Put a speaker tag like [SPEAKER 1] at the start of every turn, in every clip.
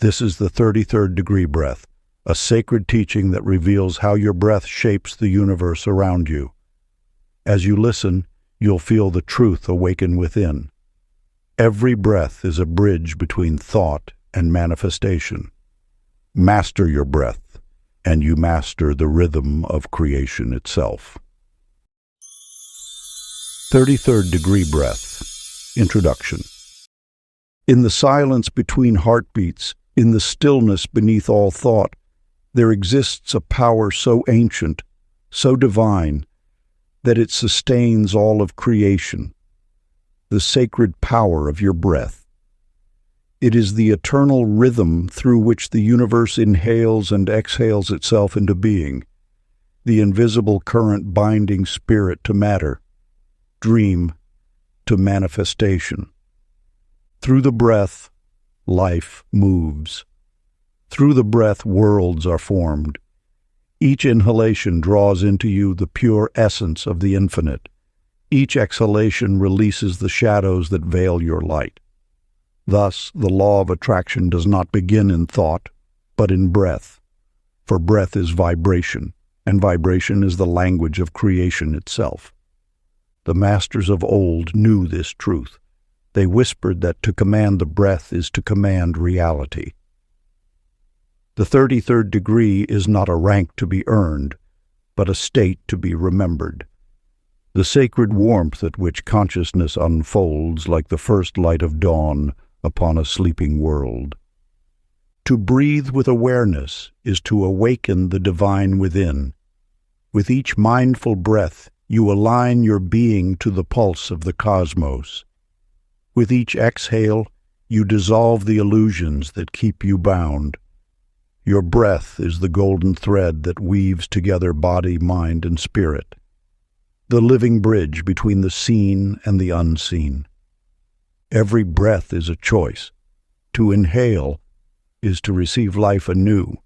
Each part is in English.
[SPEAKER 1] This is the 33rd degree breath, a sacred teaching that reveals how your breath shapes the universe around you. As you listen, you'll feel the truth awaken within. Every breath is a bridge between thought and manifestation. Master your breath, and you master the rhythm of creation itself. 33rd degree breath. Introduction. In the silence between heartbeats, in the stillness beneath all thought, there exists a power so ancient, so divine, that it sustains all of creation. The sacred power of your breath. It is the eternal rhythm through which the universe inhales and exhales itself into being, the invisible current binding spirit to matter, dream to manifestation. Through the breath, life moves. Through the breath, worlds are formed. Each inhalation draws into you the pure essence of the infinite. Each exhalation releases the shadows that veil your light. Thus, the law of attraction does not begin in thought, but in breath. For breath is vibration, and vibration is the language of creation itself. The masters of old knew this truth. They whispered that to command the breath is to command reality. The 33rd degree is not a rank to be earned, but a state to be remembered. The sacred warmth at which consciousness unfolds like the first light of dawn upon a sleeping world. To breathe with awareness is to awaken the divine within. With each mindful breath, you align your being to the pulse of the cosmos. With each exhale, you dissolve the illusions that keep you bound. Your breath is the golden thread that weaves together body, mind, and spirit, the living bridge between the seen and the unseen. Every breath is a choice. To inhale is to receive life anew.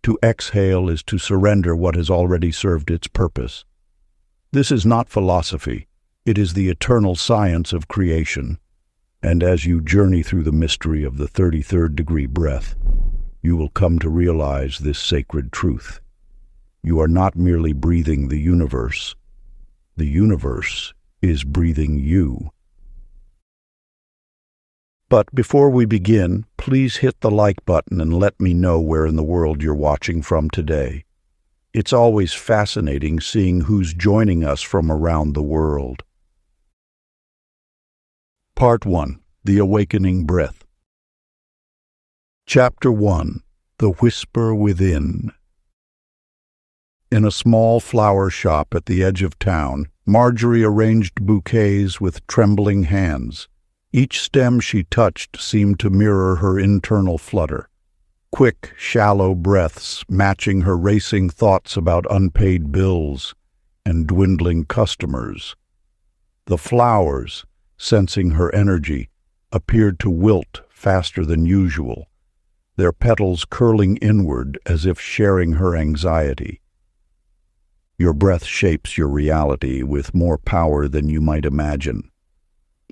[SPEAKER 1] To exhale is to surrender what has already served its purpose. This is not philosophy. It is the eternal science of creation. And as you journey through the mystery of the 33rd degree breath, you will come to realize this sacred truth. You are not merely breathing the universe. The universe is breathing you. But before we begin, please hit the like button and let me know where in the world you're watching from today. It's always fascinating seeing who's joining us from around the world. Part 1. The Awakening Breath. Chapter 1. The Whisper Within. In a small flower shop at the edge of town, Marjorie arranged bouquets with trembling hands. Each stem she touched seemed to mirror her internal flutter. Quick, shallow breaths matching her racing thoughts about unpaid bills and dwindling customers. The flowers, sensing her energy, appeared to wilt faster than usual, their petals curling inward as if sharing her anxiety. Your breath shapes your reality with more power than you might imagine.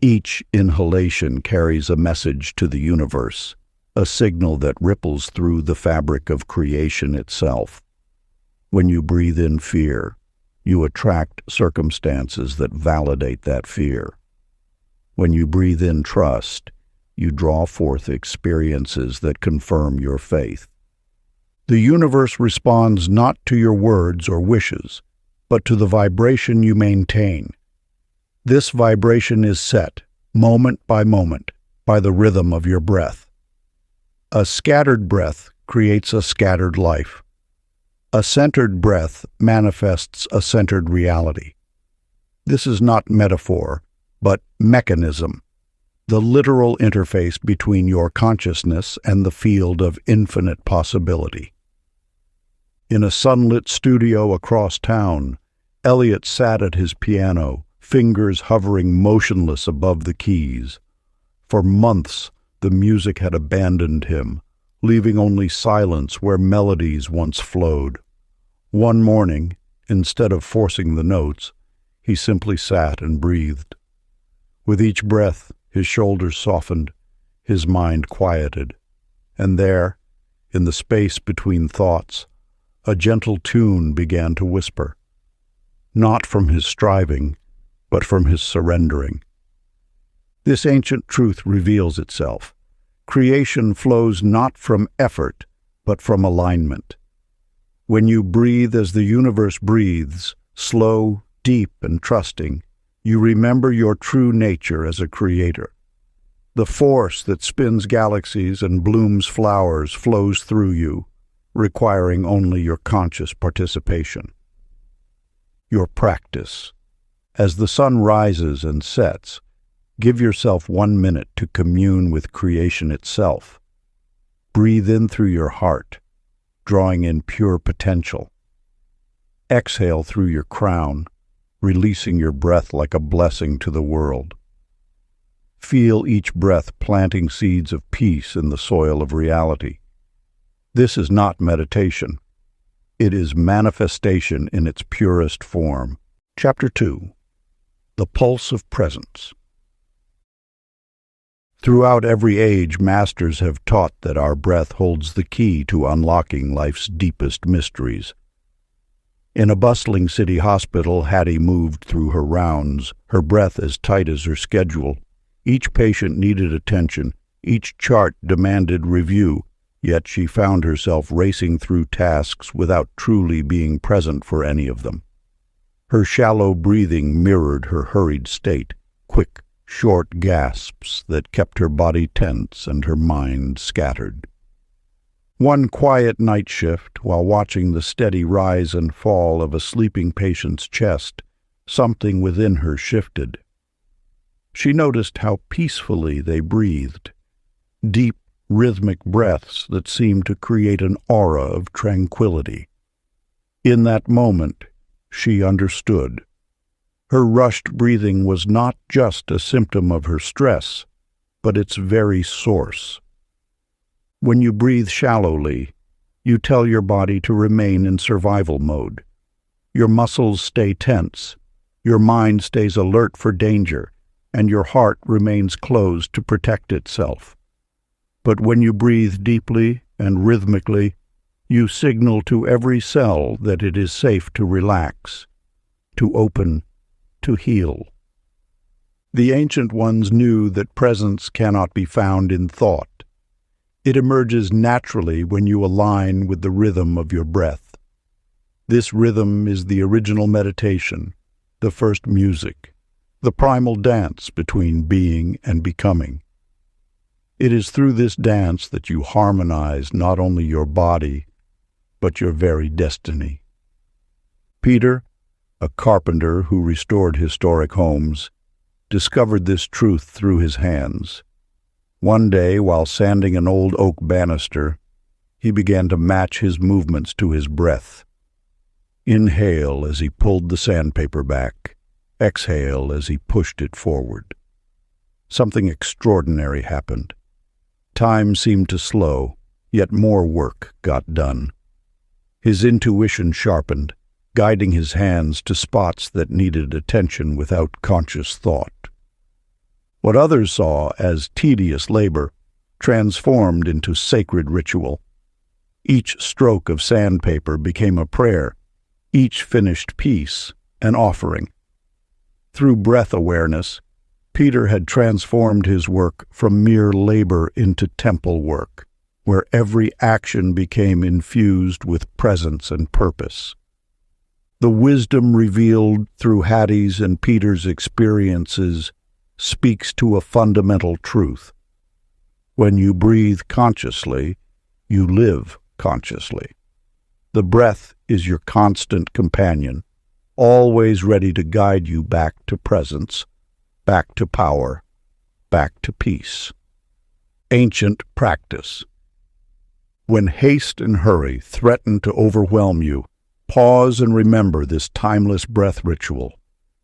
[SPEAKER 1] Each inhalation carries a message to the universe, a signal that ripples through the fabric of creation itself. When you breathe in fear, you attract circumstances that validate that fear. When you breathe in trust, you draw forth experiences that confirm your faith. The universe responds not to your words or wishes, but to the vibration you maintain. This vibration is set, moment by moment, by the rhythm of your breath. A scattered breath creates a scattered life. A centered breath manifests a centered reality. This is not metaphor, but mechanism, the literal interface between your consciousness and the field of infinite possibility. In a sunlit studio across town, Elliot sat at his piano, fingers hovering motionless above the keys. For months, the music had abandoned him, leaving only silence where melodies once flowed. One morning, instead of forcing the notes, he simply sat and breathed. With each breath, his shoulders softened, his mind quieted, And there, in the space between thoughts, a gentle tune began to whisper, not from his striving, but from his surrendering. This ancient truth reveals itself. Creation flows not from effort, but from alignment. When you breathe as the universe breathes, slow, deep, and trusting, you remember your true nature as a creator. The force that spins galaxies and blooms flowers flows through you, requiring only your conscious participation. Your practice. As the sun rises and sets, give yourself 1 minute to commune with creation itself. Breathe in through your heart, drawing in pure potential. Exhale through your crown, releasing your breath like a blessing to the world. Feel each breath planting seeds of peace in the soil of reality. This is not meditation. It is manifestation in its purest form. Chapter 2. The Pulse of Presence. Throughout every age, masters have taught that our breath holds the key to unlocking life's deepest mysteries. In a bustling city hospital, Hattie moved through her rounds, her breath as tight as her schedule. Each patient needed attention, each chart demanded review, yet she found herself racing through tasks without truly being present for any of them. Her shallow breathing mirrored her hurried state, quick, short gasps that kept her body tense and her mind scattered. One quiet night shift, while watching the steady rise and fall of a sleeping patient's chest, something within her shifted. She noticed how peacefully they breathed, deep, rhythmic breaths that seemed to create an aura of tranquility. In that moment, she understood. Her rushed breathing was not just a symptom of her stress, but its very source. When you breathe shallowly, you tell your body to remain in survival mode. Your muscles stay tense, your mind stays alert for danger, and your heart remains closed to protect itself. But when you breathe deeply and rhythmically, you signal to every cell that it is safe to relax, to open, to heal. The ancient ones knew that presence cannot be found in thought. It emerges naturally when you align with the rhythm of your breath. This rhythm is the original meditation, the first music, the primal dance between being and becoming. It is through this dance that you harmonize not only your body, but your very destiny. Peter, a carpenter who restored historic homes, discovered this truth through his hands. One day, while sanding an old oak banister, he began to match his movements to his breath. Inhale as he pulled the sandpaper back. Exhale as he pushed it forward. Something extraordinary happened. Time seemed to slow, yet more work got done. His intuition sharpened, guiding his hands to spots that needed attention without conscious thought. What others saw as tedious labor transformed into sacred ritual. Each stroke of sandpaper became a prayer, each finished piece an offering. Through breath awareness, Peter had transformed his work from mere labor into temple work, where every action became infused with presence and purpose. The wisdom revealed through Hattie's and Peter's experiences speaks to a fundamental truth. When you breathe consciously, you live consciously. The breath is your constant companion, always ready to guide you back to presence, back to power, back to peace. Ancient practice. When haste and hurry threaten to overwhelm you, pause and remember this timeless breath ritual.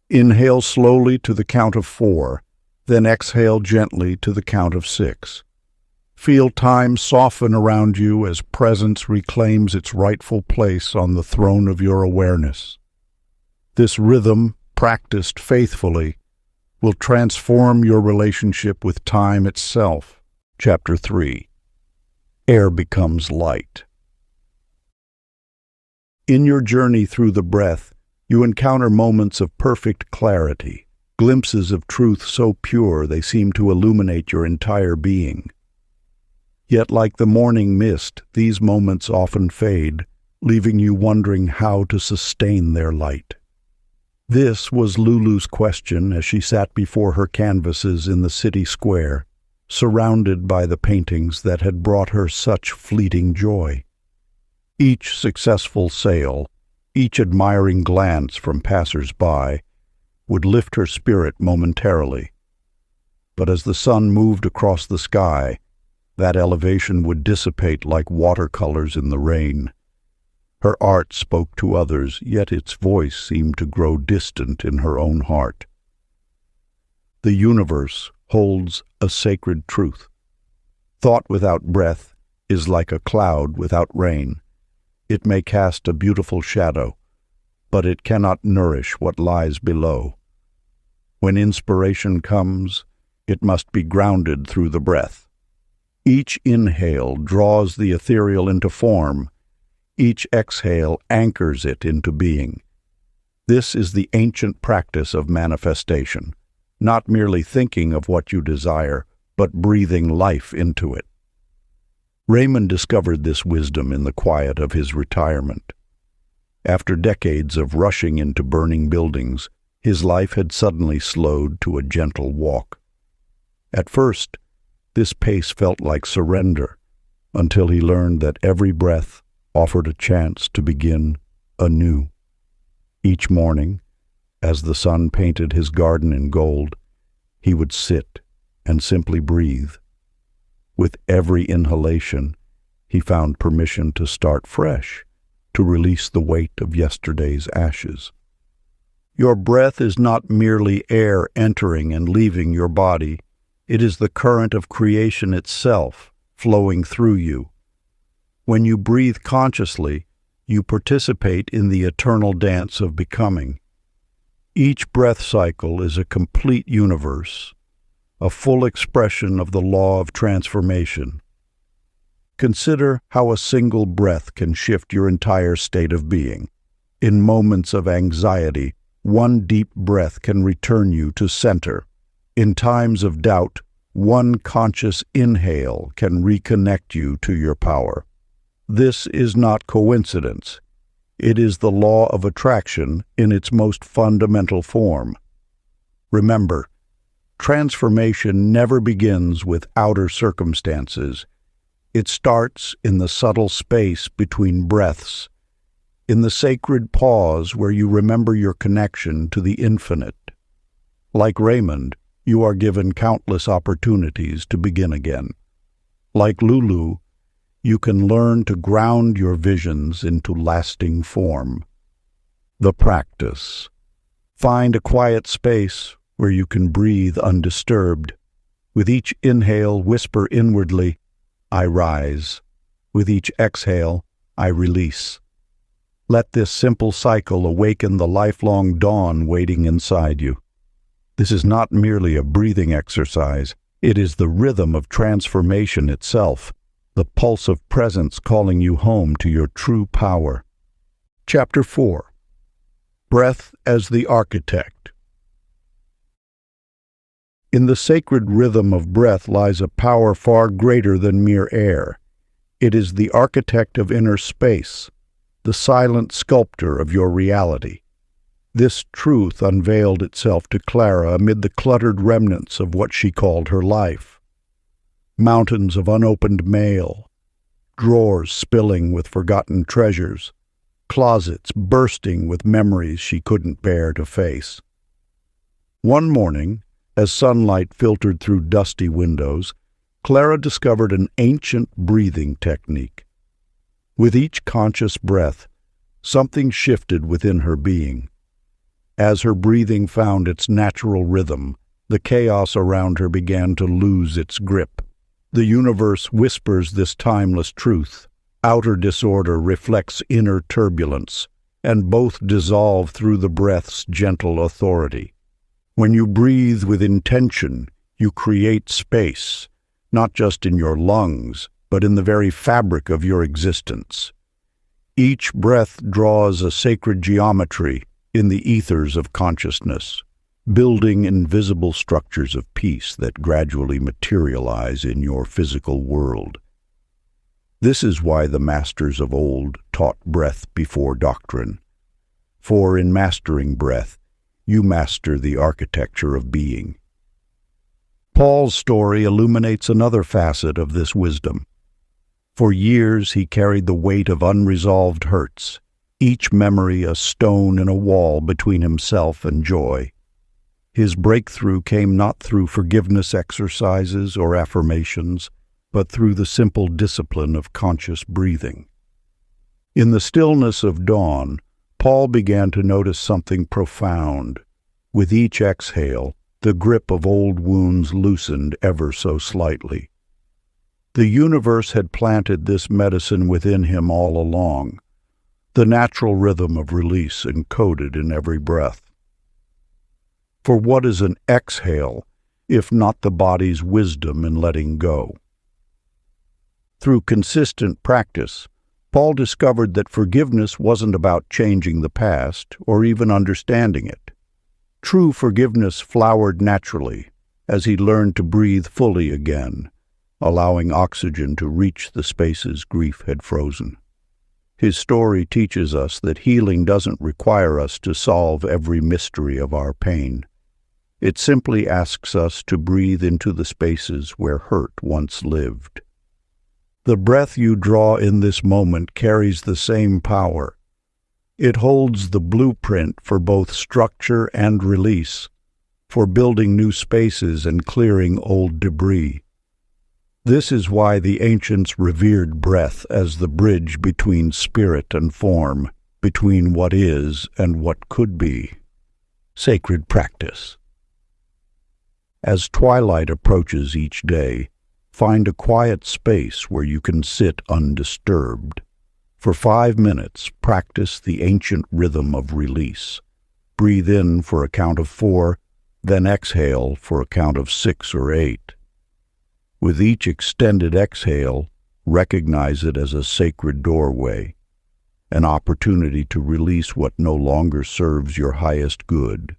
[SPEAKER 1] Inhale slowly to the count of 4, then exhale gently to the count of 6. Feel time soften around you as presence reclaims its rightful place on the throne of your awareness. This rhythm, practiced faithfully, will transform your relationship with time itself. Chapter 3. air becomes light. In your journey through the breath, you encounter moments of perfect clarity, glimpses of truth so pure they seem to illuminate your entire being. Yet, like the morning mist, these moments often fade, leaving you wondering how to sustain their light. This was Lulu's question as she sat before her canvases in the city square, surrounded by the paintings that had brought her such fleeting joy. Each successful sale, each admiring glance from passers-by, would lift her spirit momentarily. But as the sun moved across the sky, that elevation would dissipate like watercolors in the rain. Her art spoke to others, yet its voice seemed to grow distant in her own heart. The universe holds a sacred truth. Thought without breath is like a cloud without rain. It may cast a beautiful shadow, but it cannot nourish what lies below. When inspiration comes, it must be grounded through the breath. Each inhale draws the ethereal into form. Each exhale anchors it into being. This is the ancient practice of manifestation, not merely thinking of what you desire, but breathing life into it. Raymond discovered this wisdom in the quiet of his retirement. After decades of rushing into burning buildings, his life had suddenly slowed to a gentle walk. At first, this pace felt like surrender, until he learned that every breath offered a chance to begin anew. Each morning, as the sun painted his garden in gold, he would sit and simply breathe. With every inhalation, he found permission to start fresh, to release the weight of yesterday's ashes. Your breath is not merely air entering and leaving your body. It is the current of creation itself flowing through you. When you breathe consciously, you participate in the eternal dance of becoming. Each breath cycle is a complete universe, a full expression of the law of transformation. Consider how a single breath can shift your entire state of being. In moments of anxiety, one deep breath can return you to center. In times of doubt, one conscious inhale can reconnect you to your power. This is not coincidence. It is the law of attraction in its most fundamental form. Remember, transformation never begins with outer circumstances. It starts in the subtle space between breaths, in the sacred pause where you remember your connection to the infinite. Like Raymond, you are given countless opportunities to begin again. Like Lulu, you can learn to ground your visions into lasting form. The practice. Find a quiet space where you can breathe undisturbed. With each inhale, whisper inwardly, "I rise." With each exhale, "I release." Let this simple cycle awaken the lifelong dawn waiting inside you. This is not merely a breathing exercise. It is the rhythm of transformation itself, the pulse of presence calling you home to your true power. Chapter 4. Breath as the Architect. In the sacred rhythm of breath lies a power far greater than mere air. It is the architect of inner space, the silent sculptor of your reality. This truth unveiled itself to Clara amid the cluttered remnants of what she called her life. Mountains of unopened mail, drawers spilling with forgotten treasures, closets bursting with memories she couldn't bear to face. One morning, as sunlight filtered through dusty windows, Clara discovered an ancient breathing technique. With each conscious breath, something shifted within her being. As her breathing found its natural rhythm, the chaos around her began to lose its grip. The universe whispers this timeless truth. Outer disorder reflects inner turbulence, and both dissolve through the breath's gentle authority. When you breathe with intention, you create space, not just in your lungs, but in the very fabric of your existence. Each breath draws a sacred geometry in the ethers of consciousness, building invisible structures of peace that gradually materialize in your physical world. This is why the masters of old taught breath before doctrine. For in mastering breath, you master the architecture of being. Paul's story illuminates another facet of this wisdom. For years he carried the weight of unresolved hurts, each memory a stone in a wall between himself and joy. His breakthrough came not through forgiveness exercises or affirmations, but through the simple discipline of conscious breathing. In the stillness of dawn, Paul began to notice something profound. With each exhale, the grip of old wounds loosened ever so slightly. The universe had planted this medicine within him all along, the natural rhythm of release encoded in every breath. For what is an exhale, if not the body's wisdom in letting go? Through consistent practice, Paul discovered that forgiveness wasn't about changing the past or even understanding it. True forgiveness flowered naturally as he learned to breathe fully again, allowing oxygen to reach the spaces grief had frozen. His story teaches us that healing doesn't require us to solve every mystery of our pain. It simply asks us to breathe into the spaces where hurt once lived. The breath you draw in this moment carries the same power. It holds the blueprint for both structure and release, for building new spaces and clearing old debris. This is why the ancients revered breath as the bridge between spirit and form, between what is and what could be. Sacred practice. As twilight approaches each day, find a quiet space where you can sit undisturbed. For 5 minutes, practice the ancient rhythm of release. Breathe in for a count of 4, then exhale for a count of 6 or 8. With each extended exhale, recognize it as a sacred doorway, an opportunity to release what no longer serves your highest good.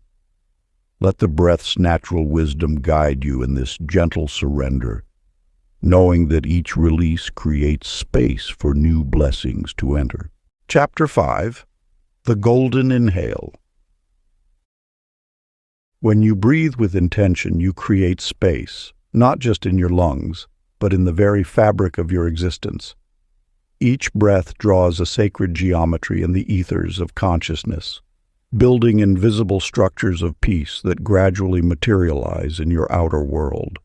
[SPEAKER 1] Let the breath's natural wisdom guide you in this gentle surrender, knowing that each release creates space for new blessings to enter. Chapter 5. The Golden Inhale. When you breathe with intention, you create space, not just in your lungs, but in the very fabric of your existence. Each breath draws a sacred geometry in the ethers of consciousness, building invisible structures of peace that gradually materialize in your outer world.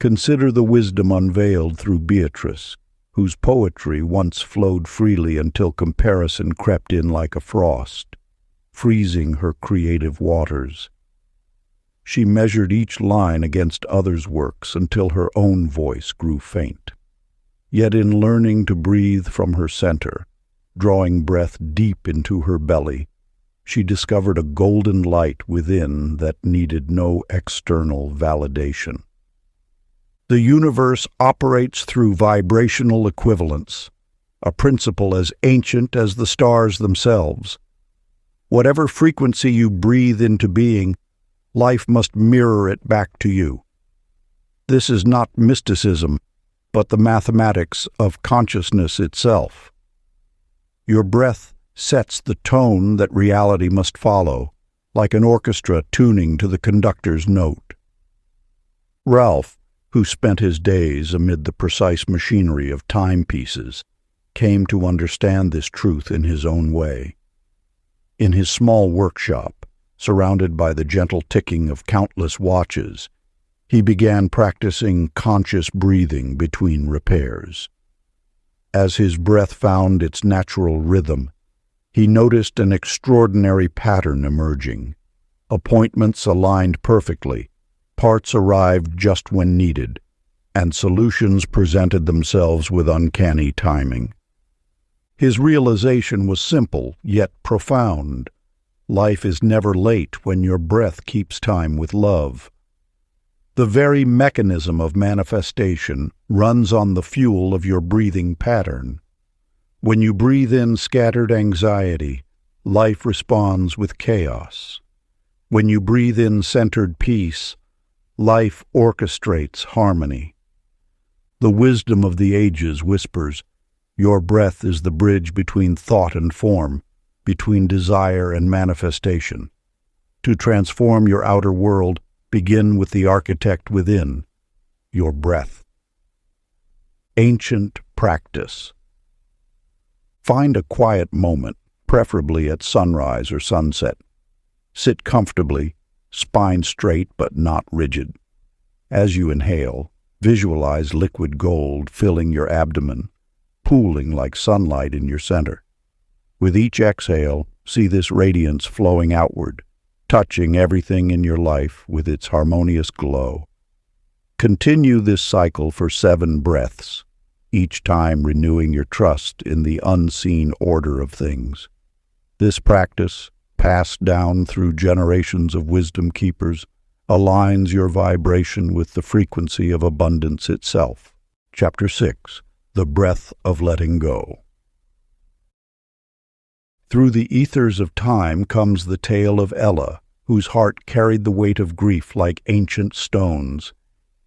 [SPEAKER 1] Consider the wisdom unveiled through Beatrice, whose poetry once flowed freely until comparison crept in like a frost, freezing her creative waters. She measured each line against others' works until her own voice grew faint. Yet in learning to breathe from her center, drawing breath deep into her belly, she discovered a golden light within that needed no external validation. The universe operates through vibrational equivalence, a principle as ancient as the stars themselves. Whatever frequency you breathe into being, life must mirror it back to you. This is not mysticism, but the mathematics of consciousness itself. Your breath sets the tone that reality must follow, like an orchestra tuning to the conductor's note. Ralph, who spent his days amid the precise machinery of timepieces, came to understand this truth in his own way. In his small workshop, surrounded by the gentle ticking of countless watches, he began practicing conscious breathing between repairs. As his breath found its natural rhythm, he noticed an extraordinary pattern emerging. Appointments aligned perfectly, parts arrived just when needed, and solutions presented themselves with uncanny timing. His realization was simple, yet profound. Life is never late when your breath keeps time with love. The very mechanism of manifestation runs on the fuel of your breathing pattern. When you breathe in scattered anxiety, life responds with chaos. When you breathe in centered peace, life orchestrates harmony. The wisdom of the ages whispers, your breath is the bridge between thought and form, between desire and manifestation. To transform your outer world, begin with the architect within, your breath. Ancient practice. Find a quiet moment, preferably at sunrise or sunset. Sit comfortably, spine straight but not rigid. As you inhale, visualize liquid gold filling your abdomen, pooling like sunlight in your center. With each exhale, see this radiance flowing outward, touching everything in your life with its harmonious glow. Continue this cycle for 7 breaths, each time renewing your trust in the unseen order of things. This practice, passed down through generations of wisdom keepers, aligns your vibration with the frequency of abundance itself. Chapter 6. The Breath of Letting Go. Through the ethers of time comes the tale of Ella, whose heart carried the weight of grief like ancient stones.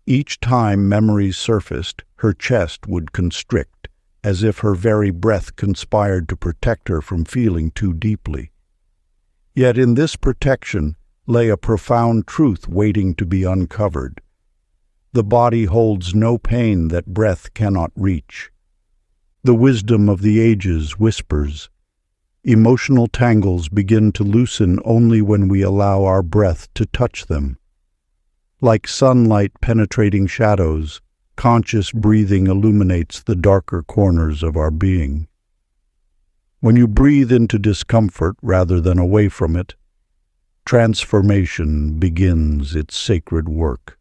[SPEAKER 1] Each time memories surfaced, her chest would constrict, as if her very breath conspired to protect her from feeling too deeply. Yet in this protection lay a profound truth waiting to be uncovered. The body holds no pain that breath cannot reach. The wisdom of the ages whispers, emotional tangles begin to loosen only when we allow our breath to touch them. Like sunlight penetrating shadows, conscious breathing illuminates the darker corners of our being. When you breathe into discomfort rather than away from it, transformation begins its sacred work.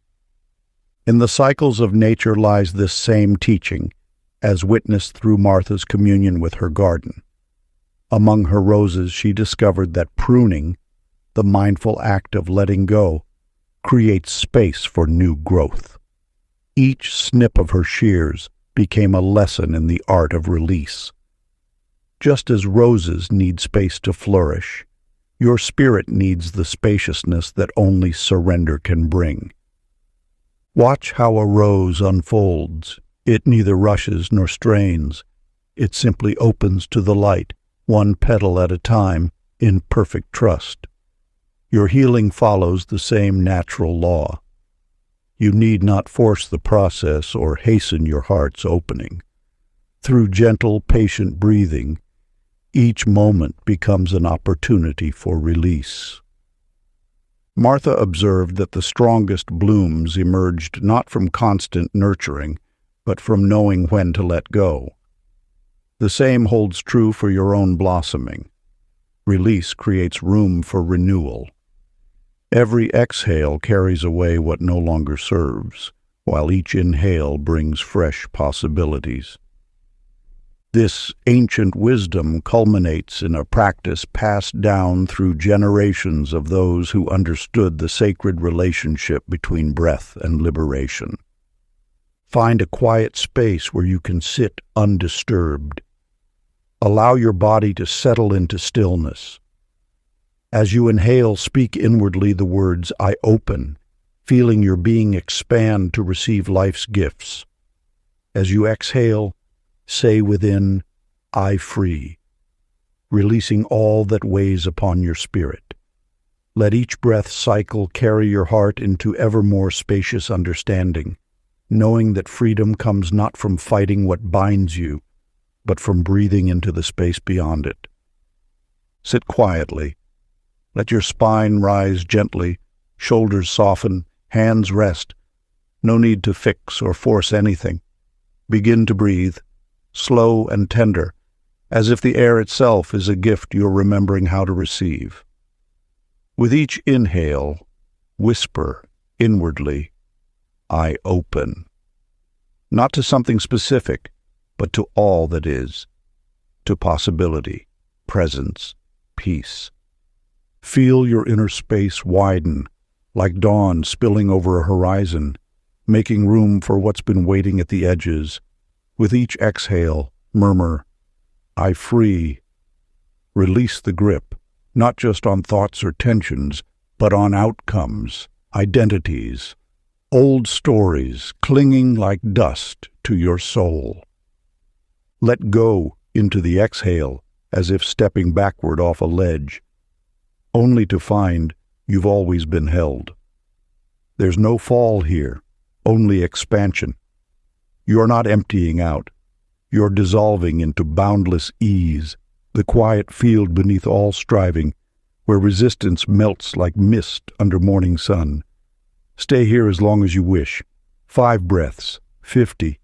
[SPEAKER 1] In the cycles of nature lies this same teaching, as witnessed through Martha's communion with her garden. Among her roses she discovered that pruning, the mindful act of letting go, creates space for new growth. Each snip of her shears became a lesson in the art of release. Just as roses need space to flourish, your spirit needs the spaciousness that only surrender can bring. Watch how a rose unfolds. It neither rushes nor strains. It simply opens to the light, one petal at a time, in perfect trust. Your healing follows the same natural law. You need not force the process or hasten your heart's opening. Through gentle, patient breathing, each moment becomes an opportunity for release. Martha observed that the strongest blooms emerged not from constant nurturing, but from knowing when to let go. The same holds true for your own blossoming. Release creates room for renewal. Every exhale carries away what no longer serves, while each inhale brings fresh possibilities. This ancient wisdom culminates in a practice passed down through generations of those who understood the sacred relationship between breath and liberation. Find a quiet space where you can sit undisturbed. Allow your body to settle into stillness. As you inhale, speak inwardly the words, "I open," feeling your being expand to receive life's gifts. As you exhale, say within, "I free," releasing all that weighs upon your spirit. Let each breath cycle carry your heart into ever more spacious understanding, knowing that freedom comes not from fighting what binds you, but from breathing into the space beyond it. Sit quietly. Let your spine rise gently, shoulders soften, hands rest. No need to fix or force anything. Begin to breathe, slow and tender, as if the air itself is a gift you're remembering how to receive. With each inhale, whisper inwardly, "I open." Not to something specific, but to all that is, to possibility, presence, peace. Feel your inner space widen, like dawn spilling over a horizon, making room for what's been waiting at the edges. With each exhale, murmur, I free. Release the grip, not just on thoughts or tensions, but on outcomes, identities, old stories clinging like dust to your soul. Let go into the exhale as if stepping backward off a ledge, only to find you've always been held. There's no fall here, only expansion. You're not emptying out. You're dissolving into boundless ease, the quiet field beneath all striving, where resistance melts like mist under morning sun. Stay here as long as you wish. 5 breaths, 50.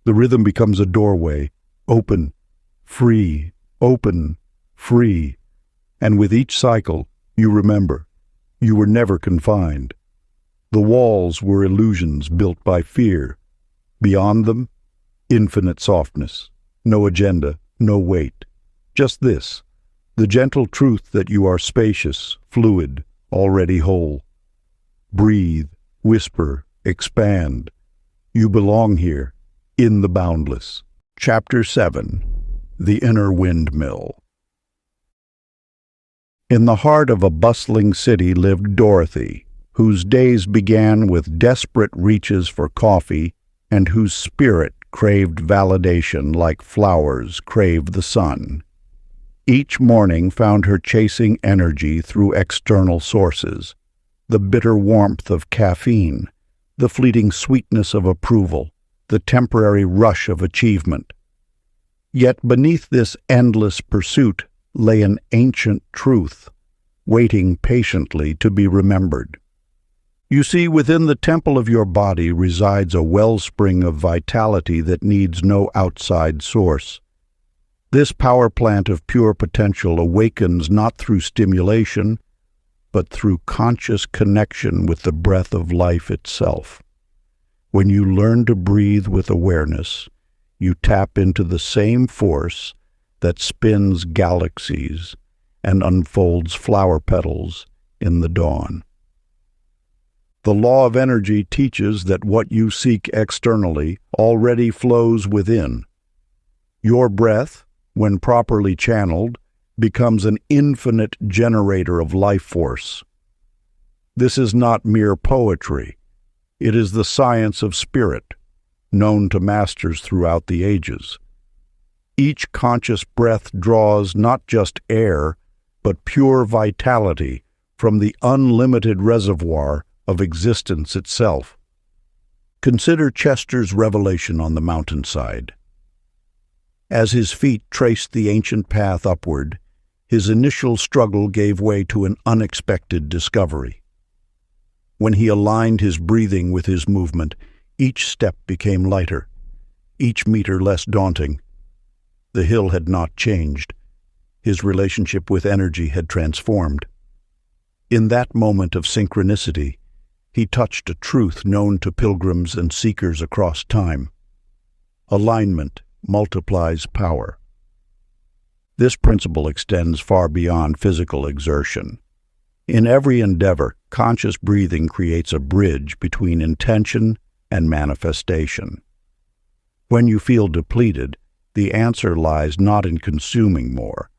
[SPEAKER 1] The rhythm becomes a doorway, open, free, open, free. And with each cycle, you remember, you were never confined. The walls were illusions built by fear. Beyond them, infinite softness, no agenda, no weight. Just this, the gentle truth that you are spacious, fluid, already whole. Breathe, whisper, expand. You belong here, in the boundless. Chapter 7. The Inner Windmill. In the heart of a bustling city lived Dorothy, whose days began with desperate reaches for coffee and whose spirit craved validation like flowers crave the sun. Each morning found her chasing energy through external sources, the bitter warmth of caffeine, the fleeting sweetness of approval, the temporary rush of achievement. Yet beneath this endless pursuit lay an ancient truth, waiting patiently to be remembered. You see, within the temple of your body resides a wellspring of vitality that needs no outside source. This power plant of pure potential awakens not through stimulation, but through conscious connection with the breath of life itself. When you learn to breathe with awareness, you tap into the same force that spins galaxies and unfolds flower petals in the dawn. The law of energy teaches that what you seek externally already flows within. Your breath, when properly channeled, becomes an infinite generator of life force. This is not mere poetry. It is the science of spirit, known to masters throughout the ages. Each conscious breath draws not just air, but pure vitality from the unlimited reservoir of existence itself. Consider Chester's revelation on the mountainside. As his feet traced the ancient path upward, his initial struggle gave way to an unexpected discovery. When he aligned his breathing with his movement, each step became lighter, each meter less daunting. The hill had not changed. His relationship with energy had transformed. In that moment of synchronicity, he touched a truth known to pilgrims and seekers across time. Alignment multiplies power. This principle extends far beyond physical exertion. In every endeavor, conscious breathing creates a bridge between intention and manifestation. When you feel depleted, the answer lies not in consuming more,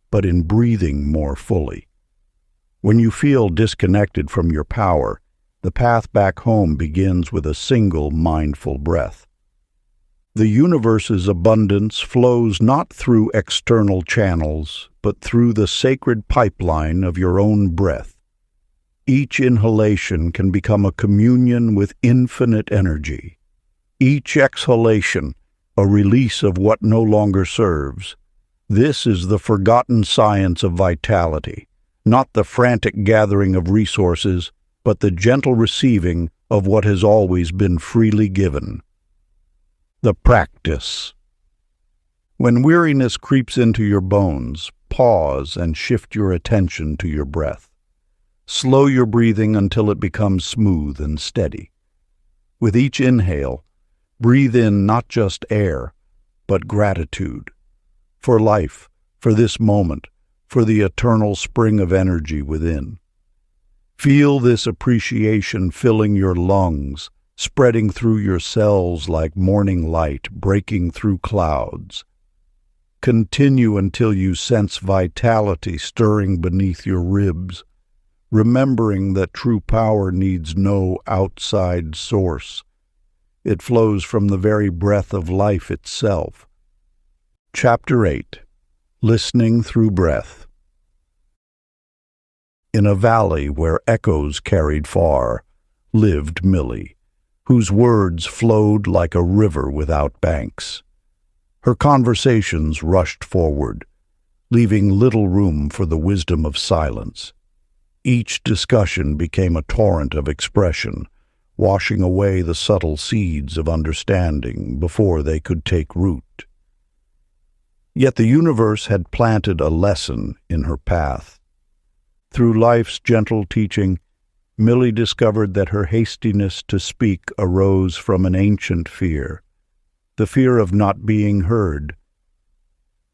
[SPEAKER 1] but in breathing more fully. When you feel disconnected from your power, the path back home begins with a single mindful breath. The universe's abundance flows not through external channels, but through the sacred pipeline of your own breath. Each inhalation can become a communion with infinite energy. Each exhalation, a release of what no longer serves. This is the forgotten science of vitality, not the frantic gathering of resources, but the gentle receiving of what has always been freely given. The practice. When weariness creeps into your bones, pause and shift your attention to your breath. Slow your breathing until it becomes smooth and steady. With each inhale, breathe in not just air, but gratitude. For life, for this moment, for the eternal spring of energy within. Feel this appreciation filling your lungs, spreading through your cells like morning light breaking through clouds. Continue until you sense vitality stirring beneath your ribs, remembering that true power needs no outside source. It flows from the very breath of life itself. Chapter 8. Listening Through Breath. In a valley where echoes carried far, lived Millie, whose words flowed like a river without banks. Her conversations rushed forward, leaving little room for the wisdom of silence. Each discussion became a torrent of expression, washing away the subtle seeds of understanding before they could take root. Yet the universe had planted a lesson in her path. Through life's gentle teaching, Millie discovered that her hastiness to speak arose from an ancient fear, the fear of not being heard.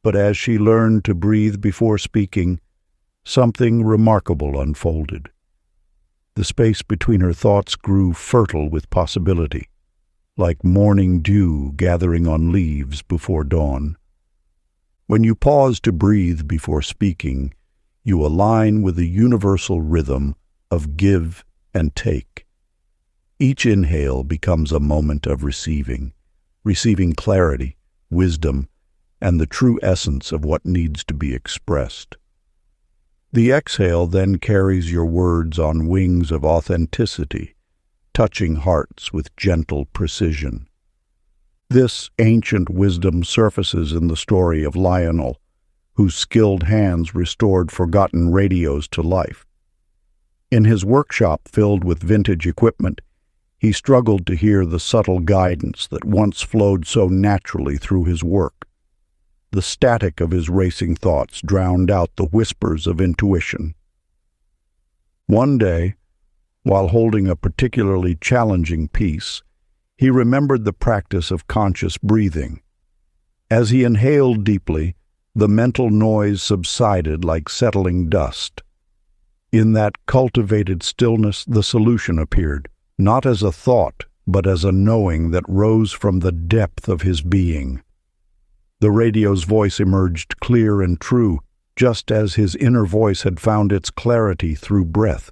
[SPEAKER 1] But as she learned to breathe before speaking, something remarkable unfolded. The space between her thoughts grew fertile with possibility, like morning dew gathering on leaves before dawn. When you pause to breathe before speaking, you align with the universal rhythm of give and take. Each inhale becomes a moment of receiving clarity, wisdom, and the true essence of what needs to be expressed. The exhale then carries your words on wings of authenticity, touching hearts with gentle precision. This ancient wisdom surfaces in the story of Lionel, whose skilled hands restored forgotten radios to life. In his workshop filled with vintage equipment, he struggled to hear the subtle guidance that once flowed so naturally through his work. The static of his racing thoughts drowned out the whispers of intuition. One day, while holding a particularly challenging piece, he remembered the practice of conscious breathing. As he inhaled deeply, the mental noise subsided like settling dust. In that cultivated stillness, the solution appeared, not as a thought, but as a knowing that rose from the depth of his being. The radio's voice emerged clear and true, just as his inner voice had found its clarity through breath.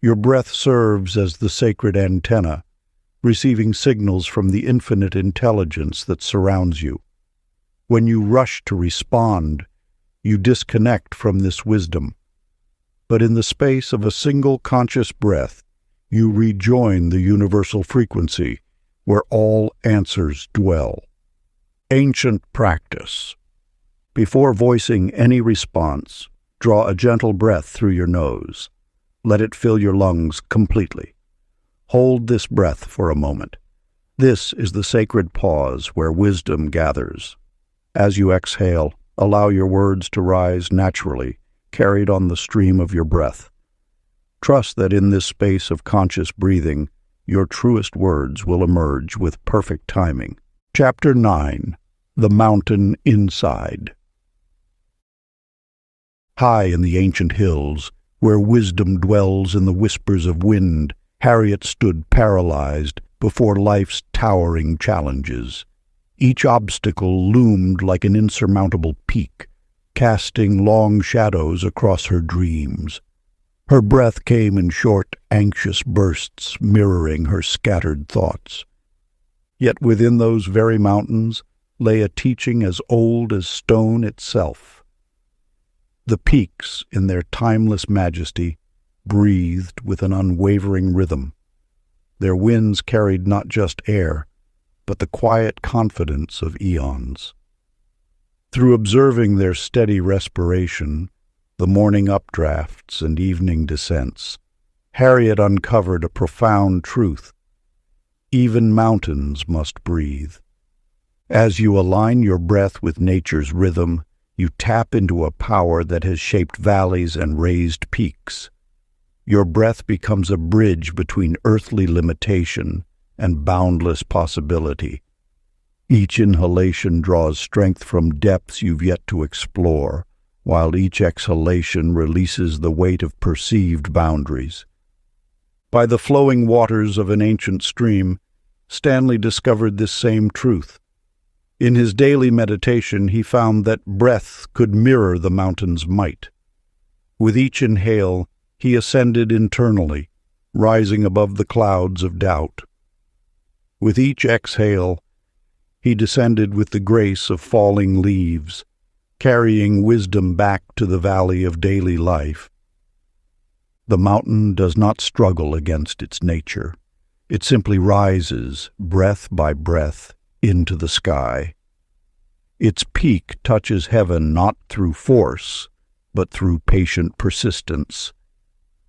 [SPEAKER 1] Your breath serves as the sacred antenna, receiving signals from the infinite intelligence that surrounds you. When you rush to respond, you disconnect from this wisdom. But in the space of a single conscious breath, you rejoin the universal frequency where all answers dwell. Ancient practice. Before voicing any response, draw a gentle breath through your nose. Let it fill your lungs completely. Hold this breath for a moment. This is the sacred pause where wisdom gathers. As you exhale, allow your words to rise naturally, carried on the stream of your breath. Trust that in this space of conscious breathing, your truest words will emerge with perfect timing. Chapter 9. The Mountain Inside. High in the ancient hills, where wisdom dwells in the whispers of wind, Harriet stood paralyzed before life's towering challenges. Each obstacle loomed like an insurmountable peak, casting long shadows across her dreams. Her breath came in short, anxious bursts, mirroring her scattered thoughts. Yet within those very mountains lay a teaching as old as stone itself. The peaks, in their timeless majesty, breathed with an unwavering rhythm. Their winds carried not just air, but the quiet confidence of eons. Through observing their steady respiration, the morning updrafts and evening descents, Harriet uncovered a profound truth. Even mountains must breathe. As you align your breath with nature's rhythm, you tap into a power that has shaped valleys and raised peaks. Your breath becomes a bridge between earthly limitation and boundless possibility. Each inhalation draws strength from depths you've yet to explore, while each exhalation releases the weight of perceived boundaries. By the flowing waters of an ancient stream, Stanley discovered this same truth. In his daily meditation, he found that breath could mirror the mountain's might. With each inhale, he ascended internally, rising above the clouds of doubt. With each exhale, he descended with the grace of falling leaves, carrying wisdom back to the valley of daily life. The mountain does not struggle against its nature. It simply rises, breath by breath, into the sky. Its peak touches heaven not through force, but through patient persistence.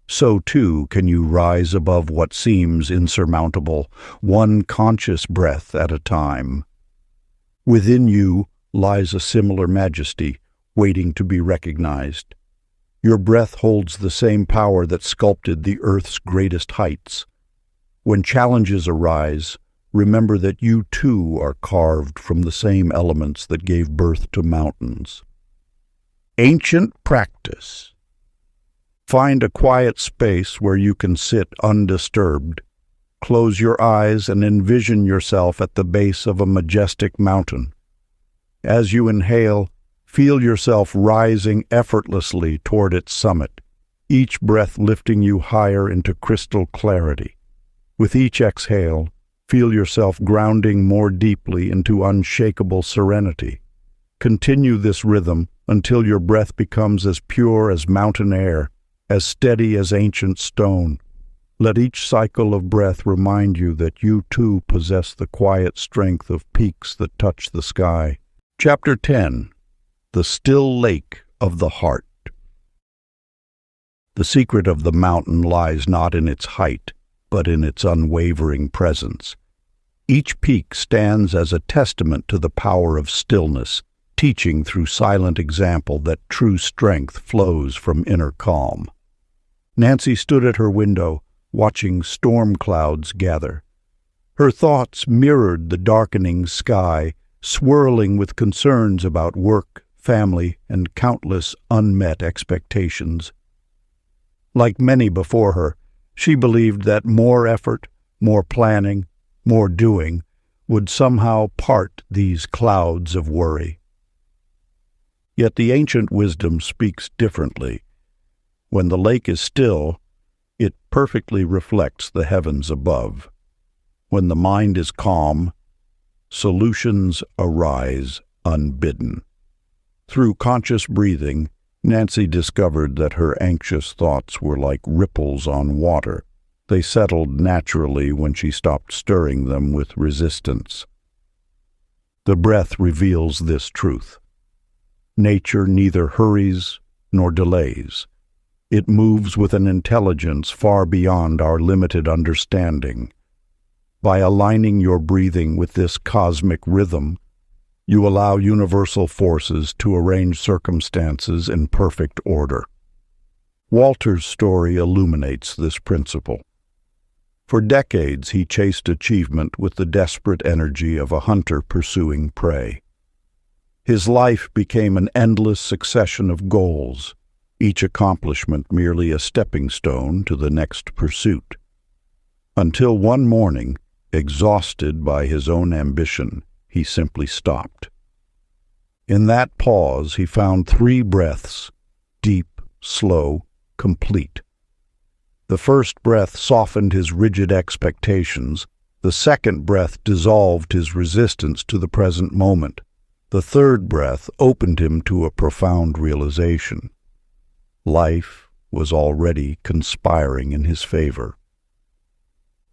[SPEAKER 1] So too can you rise above what seems insurmountable, one conscious breath at a time. Within you lies a similar majesty, waiting to be recognized. Your breath holds the same power that sculpted the earth's greatest heights. When challenges arise, remember that you too are carved from the same elements that gave birth to mountains. Ancient practice. Find a quiet space where you can sit undisturbed. Close your eyes and envision yourself at the base of a majestic mountain. As you inhale, feel yourself rising effortlessly toward its summit, each breath lifting you higher into crystal clarity. With each exhale, feel yourself grounding more deeply into unshakable serenity. Continue this rhythm until your breath becomes as pure as mountain air, as steady as ancient stone. Let each cycle of breath remind you that you too possess the quiet strength of peaks that touch the sky. Chapter 10. The Still Lake of the Heart. The secret of the mountain lies not in its height, but in its unwavering presence. Each peak stands as a testament to the power of stillness, teaching through silent example that true strength flows from inner calm. Nancy stood at her window, watching storm clouds gather. Her thoughts mirrored the darkening sky, swirling with concerns about work, family, and countless unmet expectations. Like many before her, she believed that more effort, more planning, more doing would somehow part these clouds of worry. Yet the ancient wisdom speaks differently. When the lake is still, it perfectly reflects the heavens above. When the mind is calm, solutions arise unbidden. Through conscious breathing, Nancy discovered that her anxious thoughts were like ripples on water. They settled naturally when she stopped stirring them with resistance. The breath reveals this truth. Nature neither hurries nor delays. It moves with an intelligence far beyond our limited understanding. By aligning your breathing with this cosmic rhythm, you allow universal forces to arrange circumstances in perfect order. Walter's story illuminates this principle. For decades, he chased achievement with the desperate energy of a hunter pursuing prey. His life became an endless succession of goals, each accomplishment merely a stepping stone to the next pursuit. Until one morning, exhausted by his own ambition, he simply stopped. In that pause, he found 3 breaths, deep, slow, complete. The first breath softened his rigid expectations. The second breath dissolved his resistance to the present moment. The third breath opened him to a profound realization. Life was already conspiring in his favor.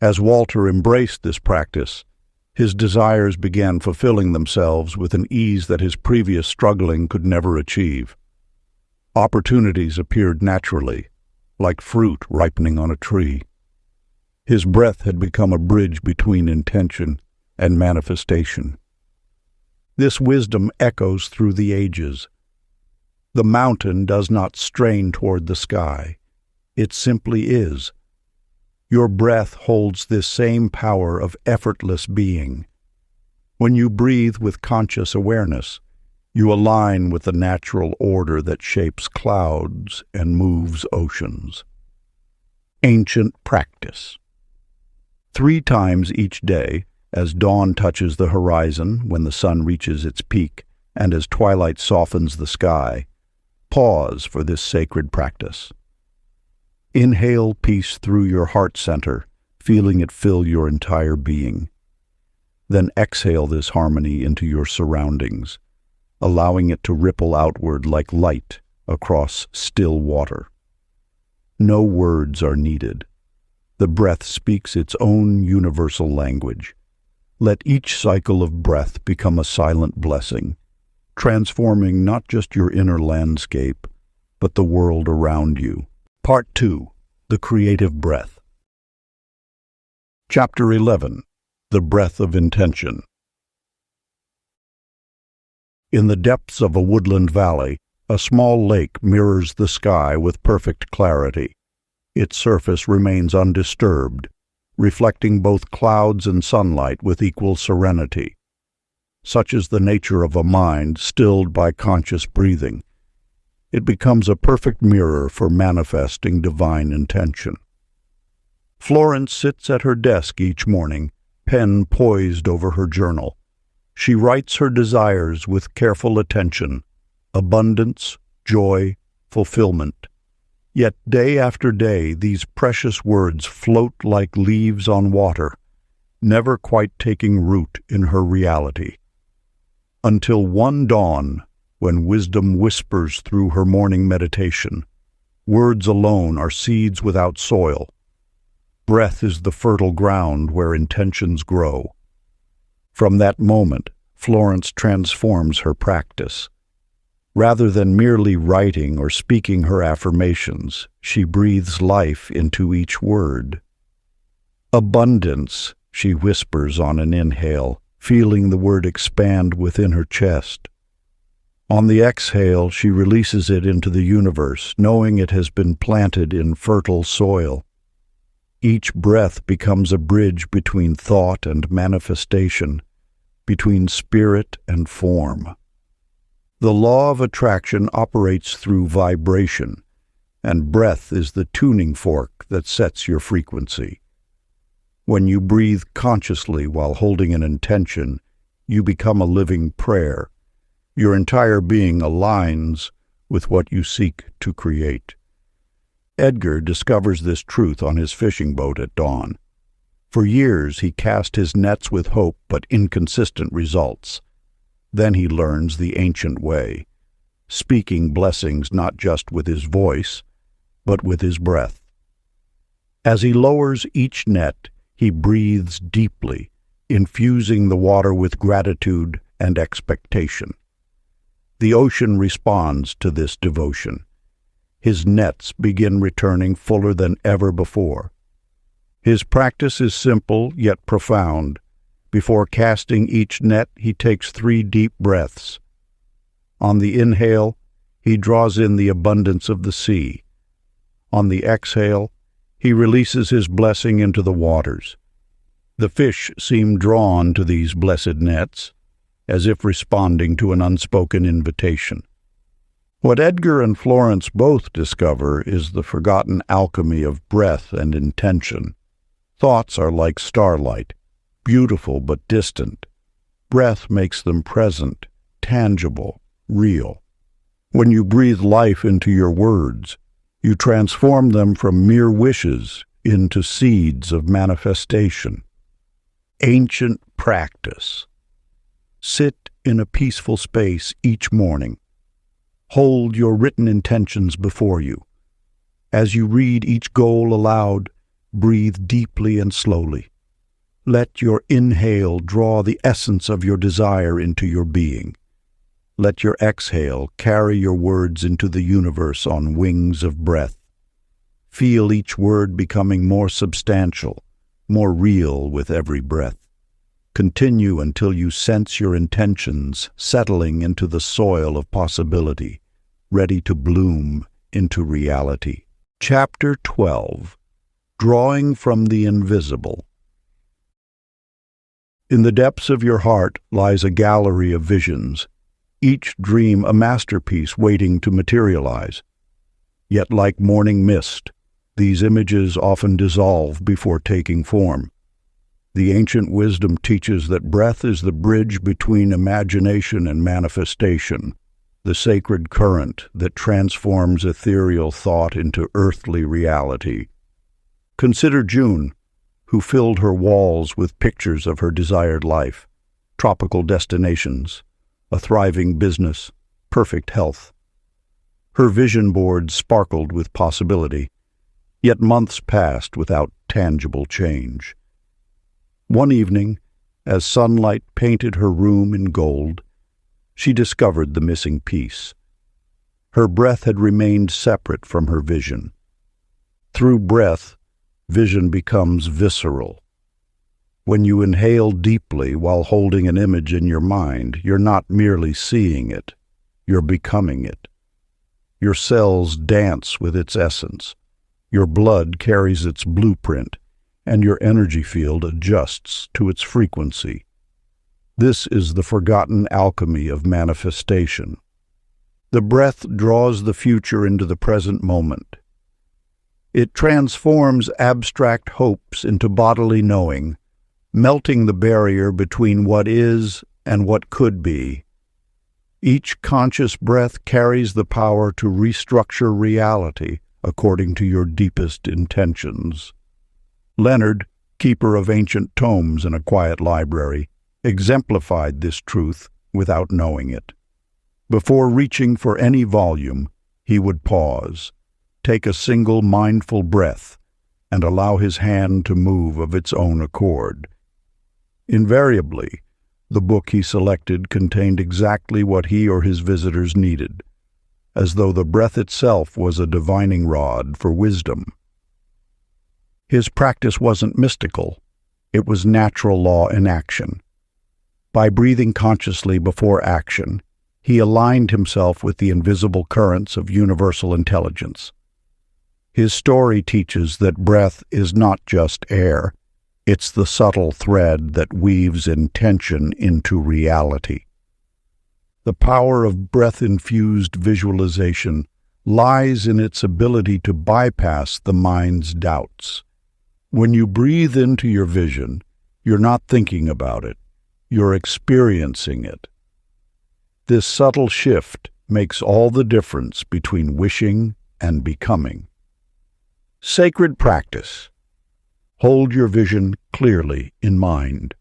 [SPEAKER 1] As Walter embraced this practice, his desires began fulfilling themselves with an ease that his previous struggling could never achieve. Opportunities appeared naturally, like fruit ripening on a tree. His breath had become a bridge between intention and manifestation. This wisdom echoes through the ages. The mountain does not strain toward the sky. It simply is. Your breath holds this same power of effortless being. When you breathe with conscious awareness, You align with the natural order that shapes clouds and moves oceans. Ancient practice. 3 times each day, as dawn touches the horizon when the sun reaches its peak, and as twilight softens the sky, pause for this sacred practice. Inhale peace through your heart center, feeling it fill your entire being. Then exhale this harmony into your surroundings, allowing it to ripple outward like light across still water. No words are needed. The breath speaks its own universal language. Let each cycle of breath become a silent blessing, transforming not just your inner landscape, but the world around you. Part 2. The Creative Breath. Chapter 11. The Breath of Intention. In the depths of a woodland valley, a small lake mirrors the sky with perfect clarity. Its surface remains undisturbed, reflecting both clouds and sunlight with equal serenity. Such is the nature of a mind stilled by conscious breathing. It becomes a perfect mirror for manifesting divine intention. Florence sits at her desk each morning, pen poised over her journal. She writes her desires with careful attention: abundance, joy, fulfillment. Yet day after day these precious words float like leaves on water, never quite taking root in her reality. Until one dawn, when wisdom whispers through her morning meditation, words alone are seeds without soil. Breath is the fertile ground where intentions grow. From that moment, Florence transforms her practice. Rather than merely writing or speaking her affirmations, she breathes life into each word. Abundance, she whispers on an inhale, feeling the word expand within her chest. On the exhale, she releases it into the universe, knowing it has been planted in fertile soil. Each breath becomes a bridge between thought and manifestation, between spirit and form. The law of attraction operates through vibration, and breath is the tuning fork that sets your frequency. When you breathe consciously while holding an intention, you become a living prayer. Your entire being aligns with what you seek to create. Edgar discovers this truth on his fishing boat at dawn. For years he cast his nets with hope but inconsistent results. Then he learns the ancient way, speaking blessings not just with his voice, but with his breath. As he lowers each net, he breathes deeply, infusing the water with gratitude and expectation. The ocean responds to this devotion. His nets begin returning fuller than ever before. His practice is simple yet profound. Before casting each net, he takes 3 deep breaths. On the inhale, he draws in the abundance of the sea. On the exhale, he releases his blessing into the waters. The fish seem drawn to these blessed nets, as if responding to an unspoken invitation. What Edgar and Florence both discover is the forgotten alchemy of breath and intention. Thoughts are like starlight, beautiful but distant. Breath makes them present, tangible, real. When you breathe life into your words, you transform them from mere wishes into seeds of manifestation. Ancient practice. Sit in a peaceful space each morning. Hold your written intentions before you. As you read each goal aloud, breathe deeply and slowly. Let your inhale draw the essence of your desire into your being. Let your exhale carry your words into the universe on wings of breath. Feel each word becoming more substantial, more real with every breath. Continue until you sense your intentions settling into the soil of possibility, ready to bloom into reality. Chapter 12. Drawing from the Invisible. In the depths of your heart lies a gallery of visions. each dream a masterpiece waiting to materialize. Yet like morning mist, these images often dissolve before taking form. The ancient wisdom teaches that breath is the bridge between imagination and manifestation, the sacred current that transforms ethereal thought into earthly reality. Consider June, who filled her walls with pictures of her desired life, tropical destinations, a thriving business, perfect health. Her vision board sparkled with possibility, yet months passed without tangible change. One evening, as sunlight painted her room in gold, she discovered the missing piece. Her breath had remained separate from her vision. Through breath, vision becomes visceral. When you inhale deeply while holding an image in your mind, you're not merely seeing it, you're becoming it. Your cells dance with its essence. Your blood carries its blueprint, and your energy field adjusts to its frequency. This is the forgotten alchemy of manifestation. The breath draws the future into the present moment. It transforms abstract hopes into bodily knowing, melting the barrier between what is and what could be. Each conscious breath carries the power to restructure reality according to your deepest intentions. Leonard, keeper of ancient tomes in a quiet library, exemplified this truth without knowing it. Before reaching for any volume, he would pause, take a single mindful breath, and allow his hand to move of its own accord. Invariably, the book he selected contained exactly what he or his visitors needed, as though the breath itself was a divining rod for wisdom. His practice wasn't mystical, it was natural law in action. By breathing consciously before action, he aligned himself with the invisible currents of universal intelligence. His story teaches that breath is not just air, it's the subtle thread that weaves intention into reality. The power of breath-infused visualization lies in its ability to bypass the mind's doubts. When you breathe into your vision, you're not thinking about it, you're experiencing it. This subtle shift makes all the difference between wishing and becoming. Sacred practice. Hold your vision clearly in mind.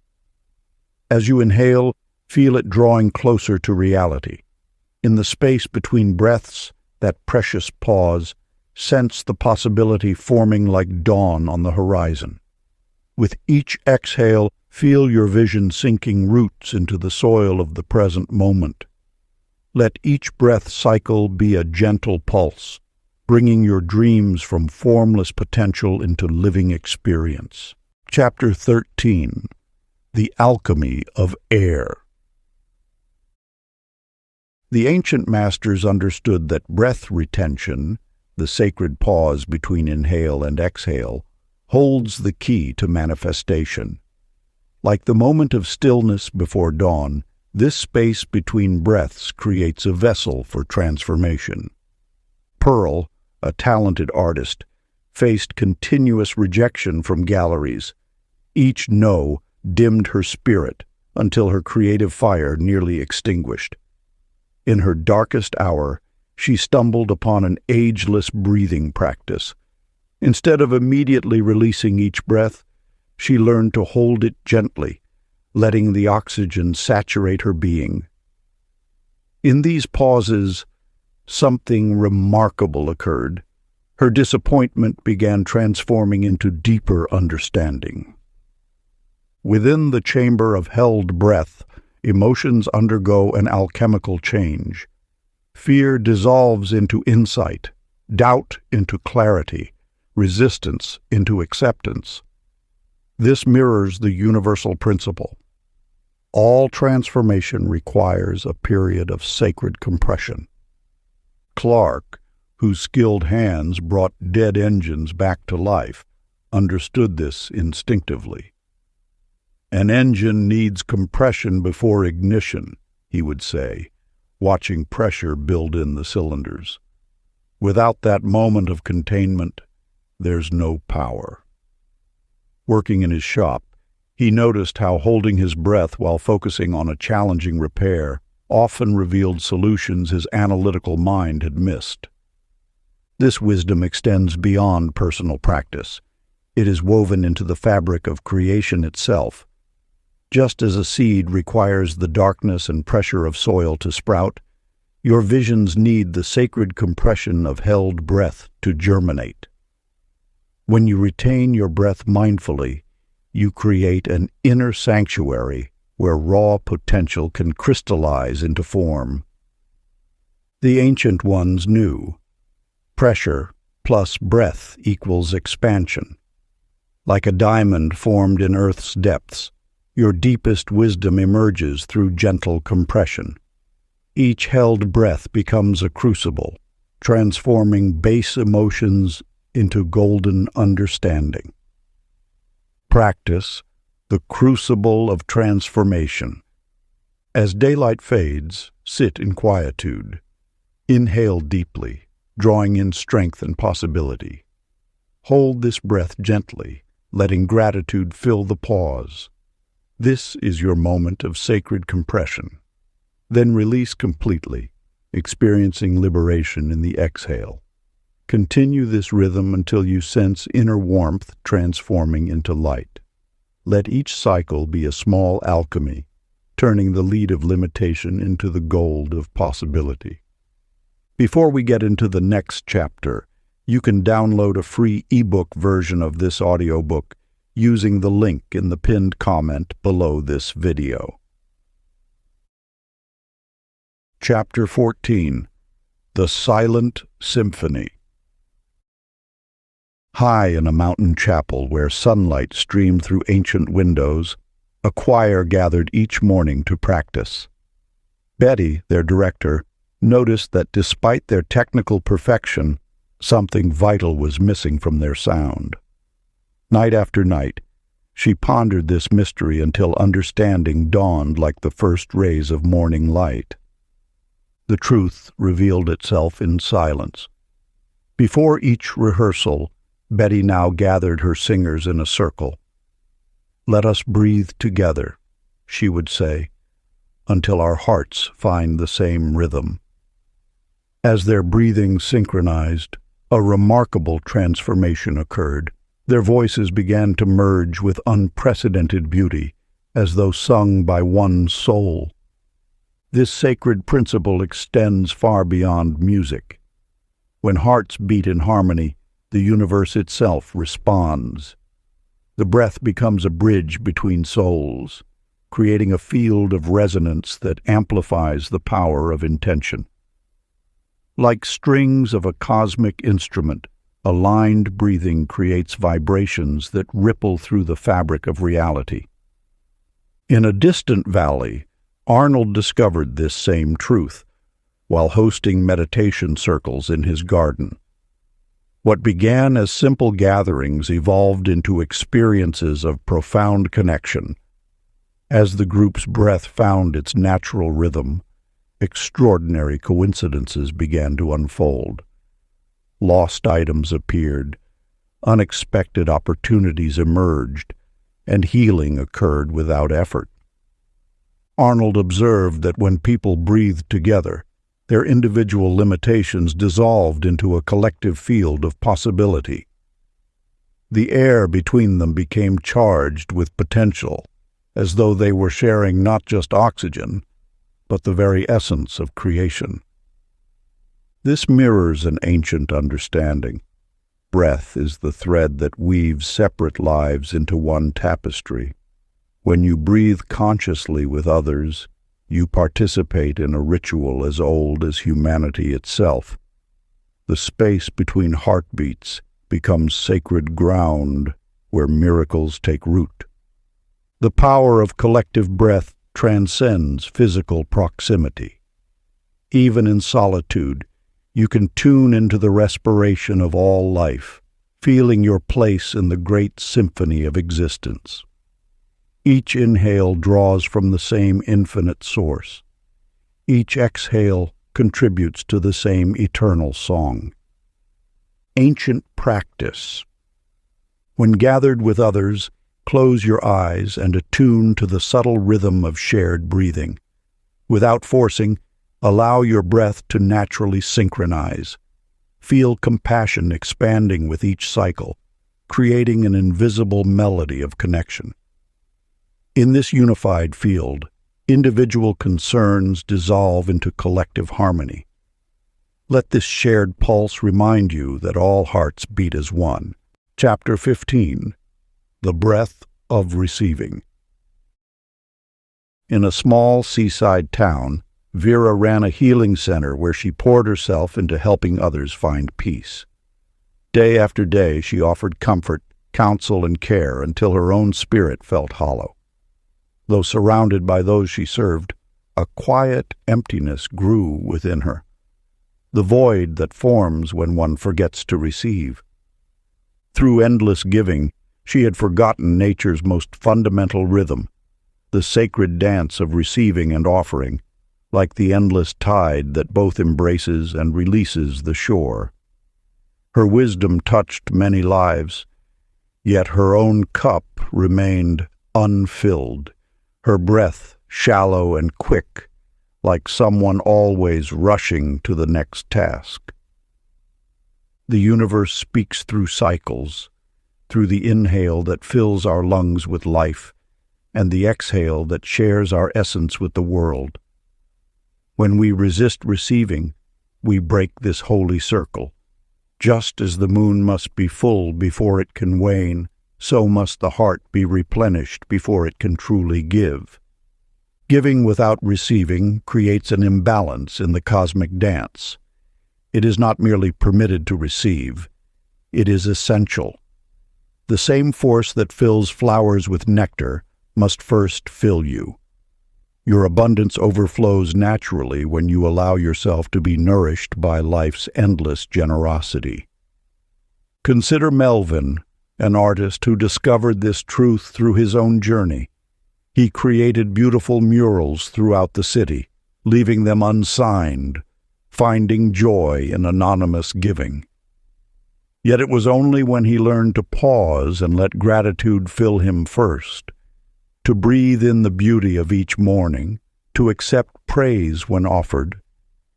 [SPEAKER 1] As you inhale, feel it drawing closer to reality. In the space between breaths, that precious pause, sense the possibility forming like dawn on the horizon. With each exhale, feel your vision sinking roots into the soil of the present moment. Let each breath cycle be a gentle pulse, bringing your dreams from formless potential into living experience. Chapter 13. The Alchemy of Air. The ancient masters understood that breath retention, the sacred pause between inhale and exhale, holds the key to manifestation. Like the moment of stillness before dawn, this space between breaths creates a vessel for transformation. Pearl, a talented artist, faced continuous rejection from galleries. Each no dimmed her spirit until her creative fire nearly extinguished. In her darkest hour, she stumbled upon an ageless breathing practice. Instead of immediately releasing each breath, she learned to hold it gently, letting the oxygen saturate her being. In these pauses, something remarkable occurred. Her disappointment began transforming into deeper understanding. Within the chamber of held breath, emotions undergo an alchemical change. Fear dissolves into insight, doubt into clarity, resistance into acceptance. This mirrors the universal principle. All transformation requires a period of sacred compression. Clark, whose skilled hands brought dead engines back to life, understood this instinctively. An engine needs compression before ignition, he would say. watching pressure build in the cylinders. Without that moment of containment, there's no power. Working in his shop, he noticed how holding his breath while focusing on a challenging repair often revealed solutions his analytical mind had missed. This wisdom extends beyond personal practice. It is woven into the fabric of creation itself. Just as a seed requires the darkness and pressure of soil to sprout, your visions need the sacred compression of held breath to germinate. When you retain your breath mindfully, you create an inner sanctuary where raw potential can crystallize into form. The ancient ones knew pressure plus breath equals expansion. Like a diamond formed in Earth's depths, your deepest wisdom emerges through gentle compression. Each held breath becomes a crucible, transforming base emotions into golden understanding. Practice, the crucible of transformation. As daylight fades, sit in quietude. Inhale deeply, drawing in strength and possibility. Hold this breath gently, letting gratitude fill the pause. This is your moment of sacred compression. Then release completely, experiencing liberation in the exhale. Continue this rhythm until you sense inner warmth transforming into light. Let each cycle be a small alchemy, turning the lead of limitation into the gold of possibility. Before we get into the next chapter, you can download a free ebook version of this audiobook using the link in the pinned comment below this video. Chapter 14. The Silent Symphony. High in a mountain chapel where sunlight streamed through ancient windows, a choir gathered each morning to practice. Betty, their director, noticed that despite their technical perfection, something vital was missing from their sound. Night after night, she pondered this mystery until understanding dawned like the first rays of morning light. The truth revealed itself in silence. Before each rehearsal, Betty now gathered her singers in a circle. "Let us breathe together," she would say, "until our hearts find the same rhythm." As their breathing synchronized, a remarkable transformation occurred. Their voices began to merge with unprecedented beauty, as though sung by one soul. This sacred principle extends far beyond music. When hearts beat in harmony, the universe itself responds. The breath becomes a bridge between souls, creating a field of resonance that amplifies the power of intention. Like strings of a cosmic instrument, aligned breathing creates vibrations that ripple through the fabric of reality. In a distant valley, Arnold discovered this same truth while hosting meditation circles in his garden. What began as simple gatherings evolved into experiences of profound connection. As the group's breath found its natural rhythm, extraordinary coincidences began to unfold. Lost items appeared, unexpected opportunities emerged, and healing occurred without effort. Arnold observed that when people breathed together, their individual limitations dissolved into a collective field of possibility. The air between them became charged with potential, as though they were sharing not just oxygen, but the very essence of creation. This mirrors an ancient understanding. Breath is the thread that weaves separate lives into one tapestry. When you breathe consciously with others, you participate in a ritual as old as humanity itself. The space between heartbeats becomes sacred ground where miracles take root. The power of collective breath transcends physical proximity. Even in solitude, you can tune into the respiration of all life, feeling your place in the great symphony of existence. Each inhale draws from the same infinite source. Each exhale contributes to the same eternal song. Ancient practice. When gathered with others, close your eyes and attune to the subtle rhythm of shared breathing. Without forcing, allow your breath to naturally synchronize. Feel compassion expanding with each cycle, creating an invisible melody of connection. In this unified field, individual concerns dissolve into collective harmony. Let this shared pulse remind you that all hearts beat as one. Chapter 15. The Breath of Receiving. In a small seaside town, Vera ran a healing center where she poured herself into helping others find peace. Day after day, she offered comfort, counsel, and care until her own spirit felt hollow. Though surrounded by those she served, a quiet emptiness grew within her, the void that forms when one forgets to receive. Through endless giving, she had forgotten nature's most fundamental rhythm, the sacred dance of receiving and offering, like the endless tide that both embraces and releases the shore. Her wisdom touched many lives, yet her own cup remained unfilled, her breath shallow and quick, like someone always rushing to the next task. The universe speaks through cycles, through the inhale that fills our lungs with life, and the exhale that shares our essence with the world. When we resist receiving, we break this holy circle. Just as the moon must be full before it can wane, so must the heart be replenished before it can truly give. Giving without receiving creates an imbalance in the cosmic dance. It is not merely permitted to receive, it is essential. The same force that fills flowers with nectar must first fill you. Your abundance overflows naturally when you allow yourself to be nourished by life's endless generosity. Consider Melvin, an artist who discovered this truth through his own journey. He created beautiful murals throughout the city, leaving them unsigned, finding joy in anonymous giving. Yet it was only when he learned to pause and let gratitude fill him first, to breathe in the beauty of each morning, to accept praise when offered,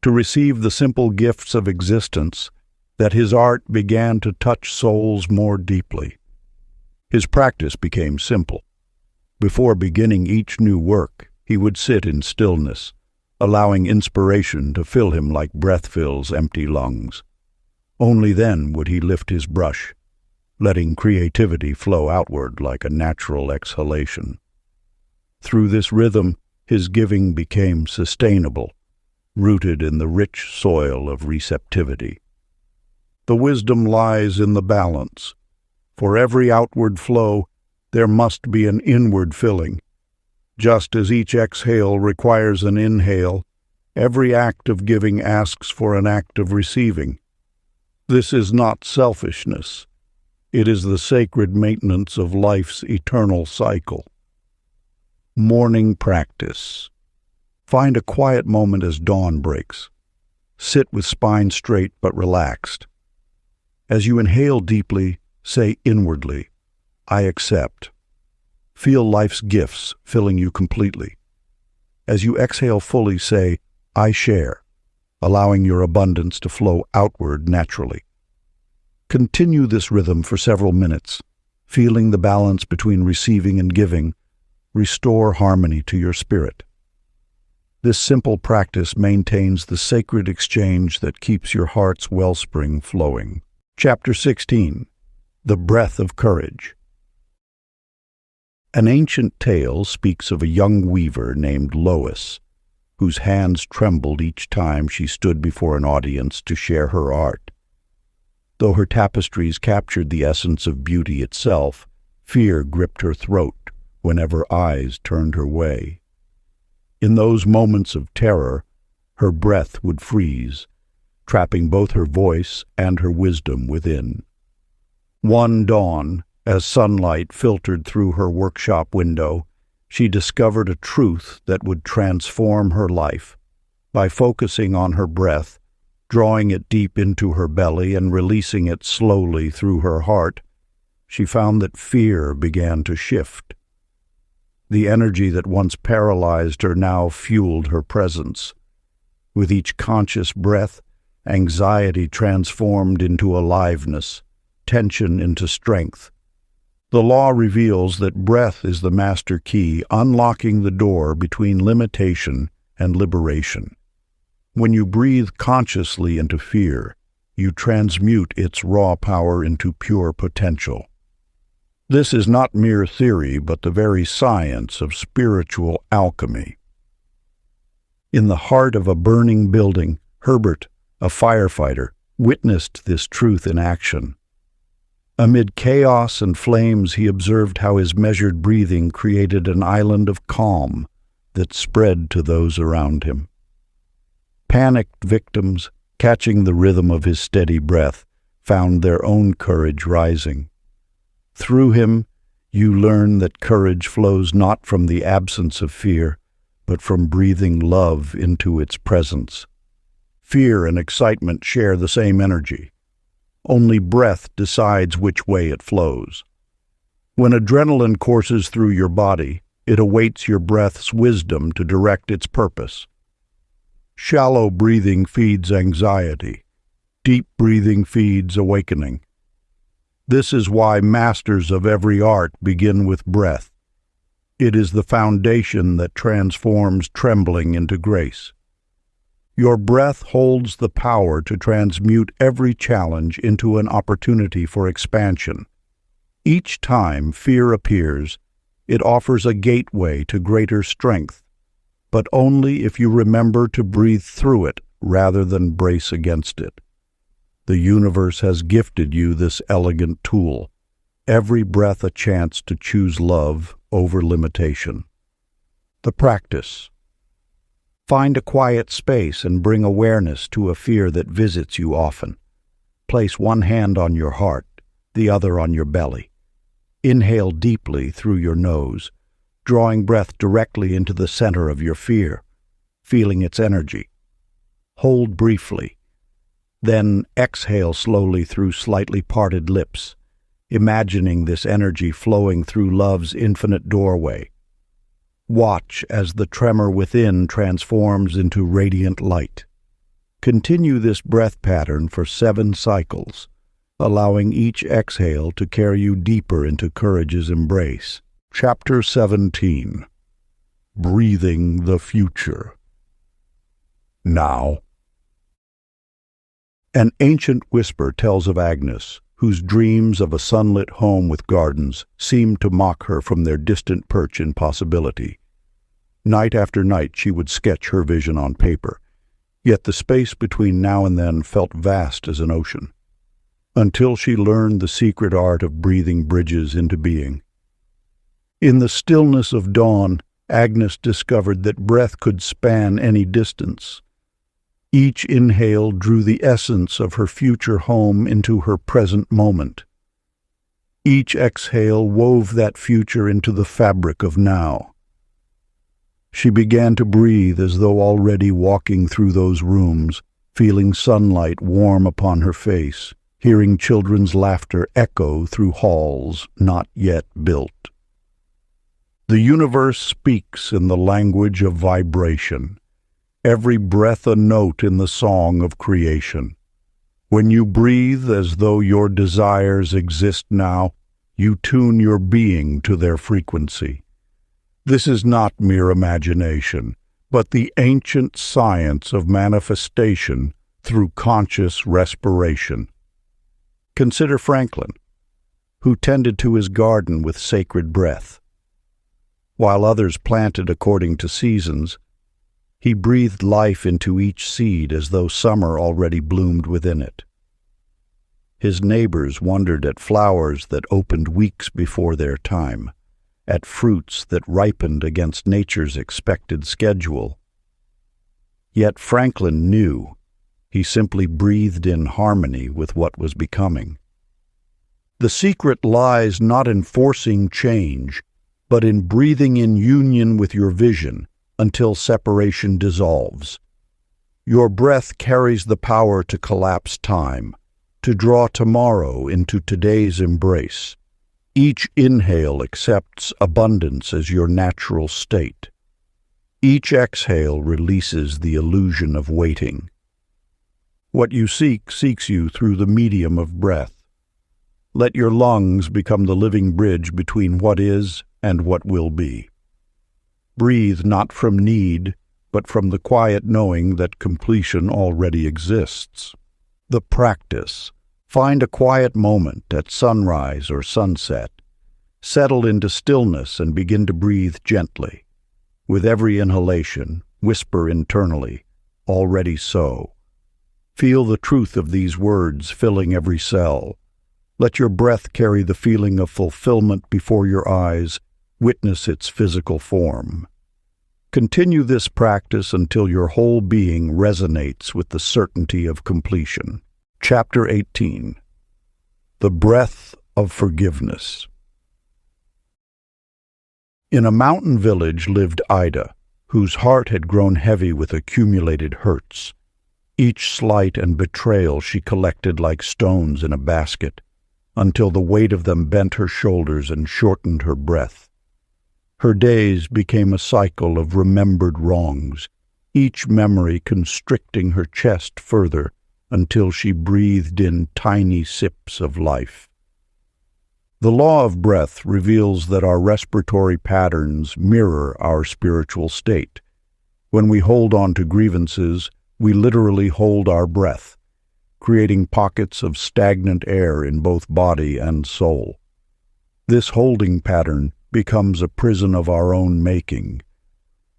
[SPEAKER 1] to receive the simple gifts of existence, that his art began to touch souls more deeply. His practice became simple. Before beginning each new work, he would sit in stillness, allowing inspiration to fill him like breath fills empty lungs. Only then would he lift his brush, letting creativity flow outward like a natural exhalation. Through this rhythm, his giving became sustainable, rooted in the rich soil of receptivity. The wisdom lies in the balance. For every outward flow, there must be an inward filling. Just as each exhale requires an inhale, every act of giving asks for an act of receiving. This is not selfishness. It is the sacred maintenance of life's eternal cycle. Morning practice. Find a quiet moment as dawn breaks. Sit with spine straight but relaxed. As you inhale deeply, say inwardly, "I accept." Feel life's gifts filling you completely. As you exhale fully, say, "I share," allowing your abundance to flow outward naturally. Continue this rhythm for several minutes, feeling the balance between receiving and giving. Restore harmony to your spirit. This simple practice maintains the sacred exchange that keeps your heart's wellspring flowing. Chapter 16. The Breath of Courage. An ancient tale speaks of a young weaver named Lois, whose hands trembled each time she stood before an audience to share her art. Though her tapestries captured the essence of beauty itself, fear gripped her throat whenever eyes turned her way. In those moments of terror, her breath would freeze, trapping both her voice and her wisdom within. One dawn, as sunlight filtered through her workshop window, she discovered a truth that would transform her life. By focusing on her breath, drawing it deep into her belly and releasing it slowly through her heart, she found that fear began to shift. The energy that once paralyzed her now fueled her presence. With each conscious breath, anxiety transformed into aliveness, tension into strength. The law reveals that breath is the master key, unlocking the door between limitation and liberation. When you breathe consciously into fear, you transmute its raw power into pure potential. This is not mere theory, but the very science of spiritual alchemy. In the heart of a burning building, Herbert, a firefighter, witnessed this truth in action. Amid chaos and flames, he observed how his measured breathing created an island of calm that spread to those around him. Panicked victims, catching the rhythm of his steady breath, found their own courage rising. Through him, you learn that courage flows not from the absence of fear, but from breathing love into its presence. Fear and excitement share the same energy. Only breath decides which way it flows. When adrenaline courses through your body, it awaits your breath's wisdom to direct its purpose. Shallow breathing feeds anxiety. Deep breathing feeds awakening. This is why masters of every art begin with breath. It is the foundation that transforms trembling into grace. Your breath holds the power to transmute every challenge into an opportunity for expansion. Each time fear appears, it offers a gateway to greater strength, but only if you remember to breathe through it rather than brace against it. The universe has gifted you this elegant tool, every breath a chance to choose love over limitation. The practice. Find a quiet space and bring awareness to a fear that visits you often. Place one hand on your heart, the other on your belly. Inhale deeply through your nose, drawing breath directly into the center of your fear, feeling its energy. Hold briefly. Then exhale slowly through slightly parted lips, imagining this energy flowing through love's infinite doorway. Watch as the tremor within transforms into radiant light. Continue this breath pattern for 7 cycles, allowing each exhale to carry you deeper into courage's embrace. Chapter 17. Breathing the Future. Now. An ancient whisper tells of Agnes, whose dreams of a sunlit home with gardens seemed to mock her from their distant perch in possibility. Night after night she would sketch her vision on paper, yet the space between now and then felt vast as an ocean, until she learned the secret art of breathing bridges into being. In the stillness of dawn, Agnes discovered that breath could span any distance. Each inhale drew the essence of her future home into her present moment. Each exhale wove that future into the fabric of now. She began to breathe as though already walking through those rooms, feeling sunlight warm upon her face, hearing children's laughter echo through halls not yet built. The universe speaks in the language of vibration. Every breath a note in the song of creation. When you breathe as though your desires exist now, you tune your being to their frequency. This is not mere imagination, but the ancient science of manifestation through conscious respiration. Consider Franklin, who tended to his garden with sacred breath. While others planted according to seasons, he breathed life into each seed as though summer already bloomed within it. His neighbors wondered at flowers that opened weeks before their time, at fruits that ripened against nature's expected schedule. Yet Franklin knew. He simply breathed in harmony with what was becoming. The secret lies not in forcing change, but in breathing in union with your vision, until separation dissolves. Your breath carries the power to collapse time, to draw tomorrow into today's embrace. Each inhale accepts abundance as your natural state. Each exhale releases the illusion of waiting. What you seek seeks you through the medium of breath. Let your lungs become the living bridge between what is and what will be. Breathe not from need, but from the quiet knowing that completion already exists. The practice. Find a quiet moment at sunrise or sunset. Settle into stillness and begin to breathe gently. With every inhalation, whisper internally, "Already so." Feel the truth of these words filling every cell. Let your breath carry the feeling of fulfillment before your eyes. Witness its physical form. Continue this practice until your whole being resonates with the certainty of completion. Chapter 18. The Breath of Forgiveness. In a mountain village lived Ida, whose heart had grown heavy with accumulated hurts. Each slight and betrayal she collected like stones in a basket, until the weight of them bent her shoulders and shortened her breath. Her days became a cycle of remembered wrongs, each memory constricting her chest further until she breathed in tiny sips of life. The law of breath reveals that our respiratory patterns mirror our spiritual state. When we hold on to grievances, we literally hold our breath, creating pockets of stagnant air in both body and soul. This holding pattern becomes a prison of our own making,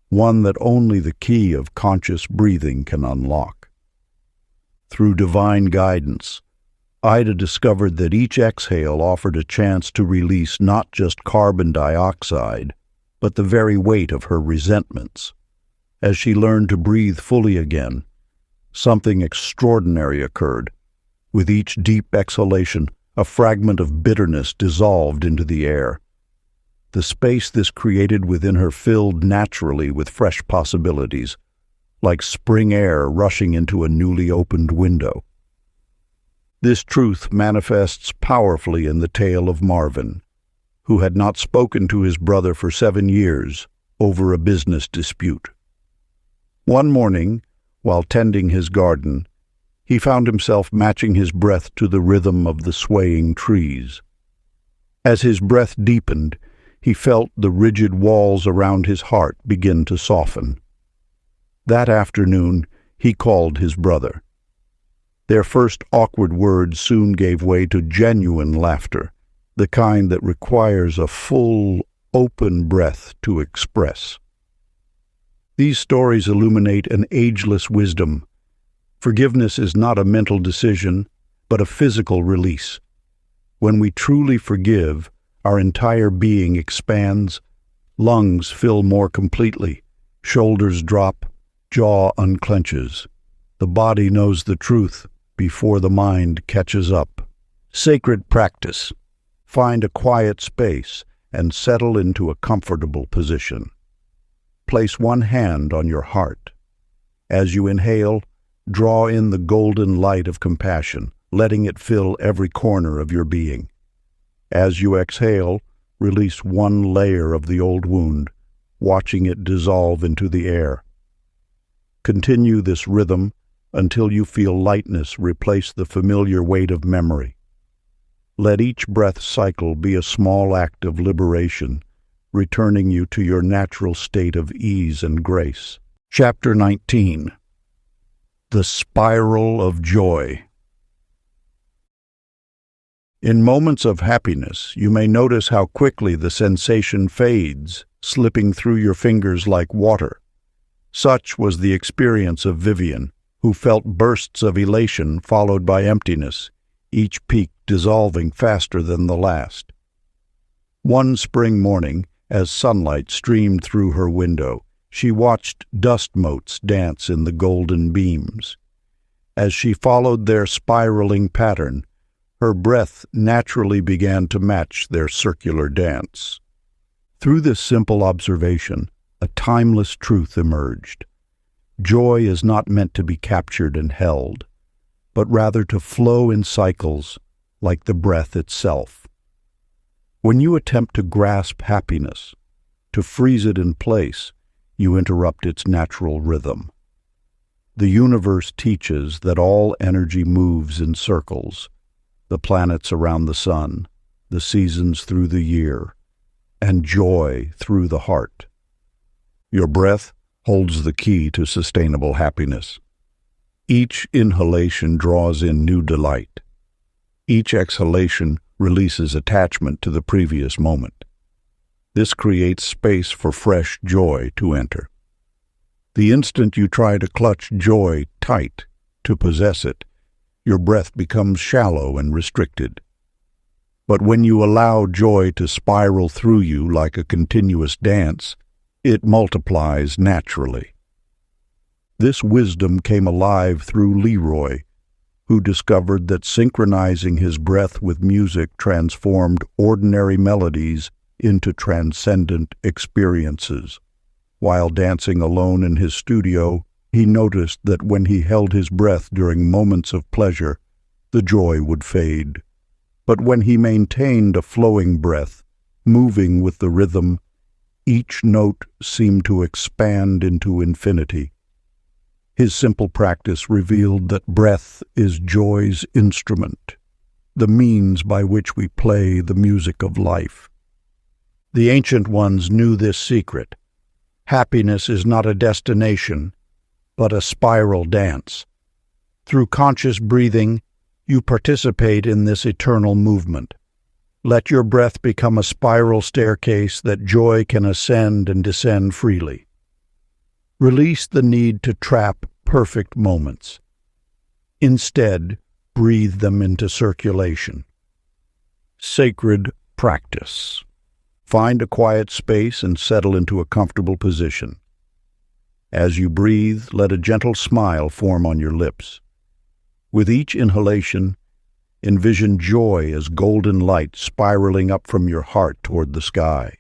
[SPEAKER 1] one that only the key of conscious breathing can unlock. Through divine guidance, Ida discovered that each exhale offered a chance to release not just carbon dioxide, but the very weight of her resentments. As she learned to breathe fully again, something extraordinary occurred. With each deep exhalation, a fragment of bitterness dissolved into the air. The space this created within her filled naturally with fresh possibilities, like spring air rushing into a newly opened window. This truth manifests powerfully in the tale of Marvin, who had not spoken to his brother for 7 years over a business dispute. One morning, while tending his garden, he found himself matching his breath to the rhythm of the swaying trees. As his breath deepened, he felt the rigid walls around his heart begin to soften. That afternoon, he called his brother. Their first awkward words soon gave way to genuine laughter, the kind that requires a full, open breath to express. These stories illuminate an ageless wisdom. Forgiveness is not a mental decision, but a physical release. When we truly forgive, our entire being expands, lungs fill more completely, shoulders drop, jaw unclenches. The body knows the truth before the mind catches up. Sacred practice. Find a quiet space and settle into a comfortable position. Place one hand on your heart. As you inhale, draw in the golden light of compassion, letting it fill every corner of your being. As you exhale, release one layer of the old wound, watching it dissolve into the air. Continue this rhythm until you feel lightness replace the familiar weight of memory. Let each breath cycle be a small act of liberation, returning you to your natural state of ease and grace. Chapter 19. The Spiral of Joy. In moments of happiness, you may notice how quickly the sensation fades, slipping through your fingers like water. Such was the experience of Vivian, who felt bursts of elation followed by emptiness, each peak dissolving faster than the last. One spring morning, as sunlight streamed through her window, she watched dust motes dance in the golden beams. As she followed their spiraling pattern, her breath naturally began to match their circular dance. Through this simple observation, a timeless truth emerged. Joy is not meant to be captured and held, but rather to flow in cycles like the breath itself. When you attempt to grasp happiness, to freeze it in place, you interrupt its natural rhythm. The universe teaches that all energy moves in circles, the planets around the sun, the seasons through the year, and joy through the heart. Your breath holds the key to sustainable happiness. Each inhalation draws in new delight. Each exhalation releases attachment to the previous moment. This creates space for fresh joy to enter. The instant you try to clutch joy tight to possess it, your breath becomes shallow and restricted. But when you allow joy to spiral through you like a continuous dance, it multiplies naturally. This wisdom came alive through Leroy, who discovered that synchronizing his breath with music transformed ordinary melodies into transcendent experiences. While dancing alone in his studio, he noticed that when he held his breath during moments of pleasure, the joy would fade. But when he maintained a flowing breath, moving with the rhythm, each note seemed to expand into infinity. His simple practice revealed that breath is joy's instrument, the means by which we play the music of life. The ancient ones knew this secret. Happiness is not a destination, but a spiral dance. Through conscious breathing, you participate in this eternal movement. Let your breath become a spiral staircase that joy can ascend and descend freely. Release the need to trap perfect moments. Instead, breathe them into circulation. Sacred practice. Find a quiet space and settle into a comfortable position. As you breathe, let a gentle smile form on your lips. With each inhalation, envision joy as golden light spiraling up from your heart toward the sky.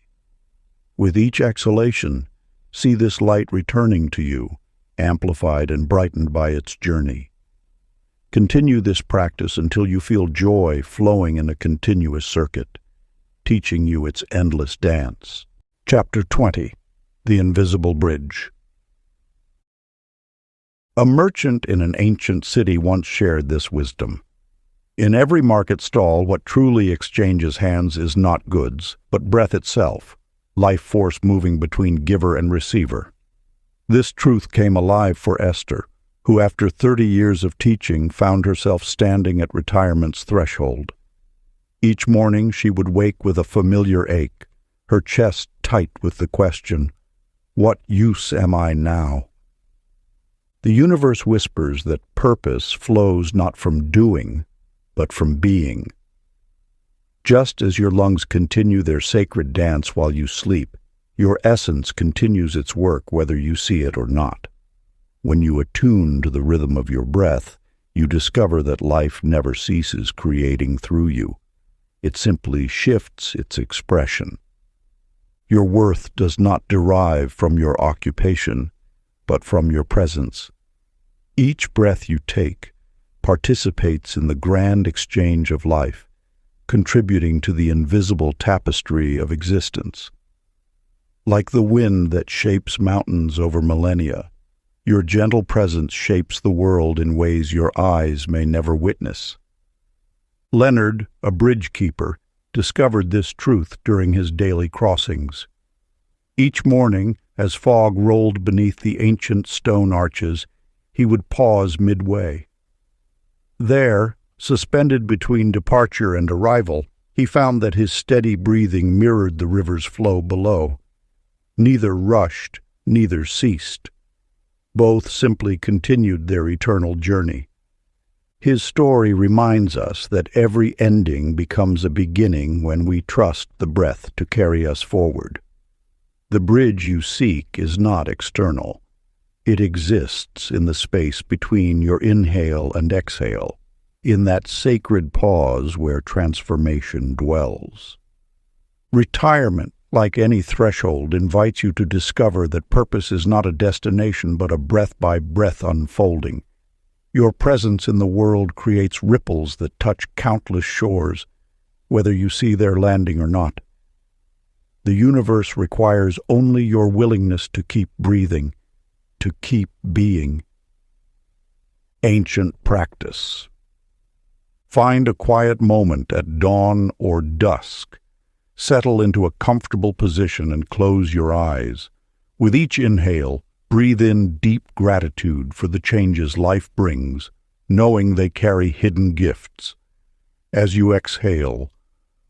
[SPEAKER 1] With each exhalation, see this light returning to you, amplified and brightened by its journey. Continue this practice until you feel joy flowing in a continuous circuit, teaching you its endless dance. Chapter 20. The Invisible Bridge. A merchant in an ancient city once shared this wisdom. In every market stall, what truly exchanges hands is not goods, but breath itself, life force moving between giver and receiver. This truth came alive for Esther, who after 30 years of teaching found herself standing at retirement's threshold. Each morning she would wake with a familiar ache, her chest tight with the question, "What use am I now?" The universe whispers that purpose flows not from doing, but from being. Just as your lungs continue their sacred dance while you sleep, your essence continues its work whether you see it or not. When you attune to the rhythm of your breath, you discover that life never ceases creating through you. It simply shifts its expression. Your worth does not derive from your occupation, but from your presence. Each breath you take participates in the grand exchange of life, contributing to the invisible tapestry of existence. Like the wind that shapes mountains over millennia, your gentle presence shapes the world in ways your eyes may never witness. Leonard, a bridge keeper, discovered this truth during his daily crossings. Each morning, as fog rolled beneath the ancient stone arches, he would pause midway. There, suspended between departure and arrival, he found that his steady breathing mirrored the river's flow below. Neither rushed, neither ceased. Both simply continued their eternal journey. His story reminds us that every ending becomes a beginning when we trust the breath to carry us forward. The bridge you seek is not external. It exists in the space between your inhale and exhale, in that sacred pause where transformation dwells. Retirement, like any threshold, invites you to discover that purpose is not a destination but a breath-by-breath unfolding. Your presence in the world creates ripples that touch countless shores, whether you see their landing or not. The universe requires only your willingness to keep breathing, to keep being. Ancient practice. Find a quiet moment at dawn or dusk. Settle into a comfortable position and close your eyes. With each inhale, breathe in deep gratitude for the changes life brings, knowing they carry hidden gifts. As you exhale,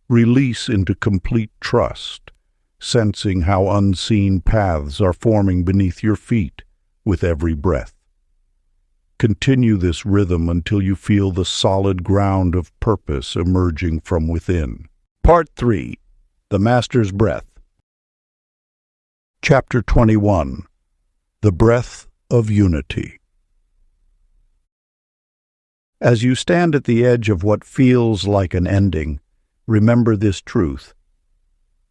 [SPEAKER 1] release into complete trust, sensing how unseen paths are forming beneath your feet with every breath. Continue this rhythm until you feel the solid ground of purpose emerging from within. Part 3. The Master's Breath. Chapter 21. The Breath of Unity. As you stand at the edge of what feels like an ending, remember this truth.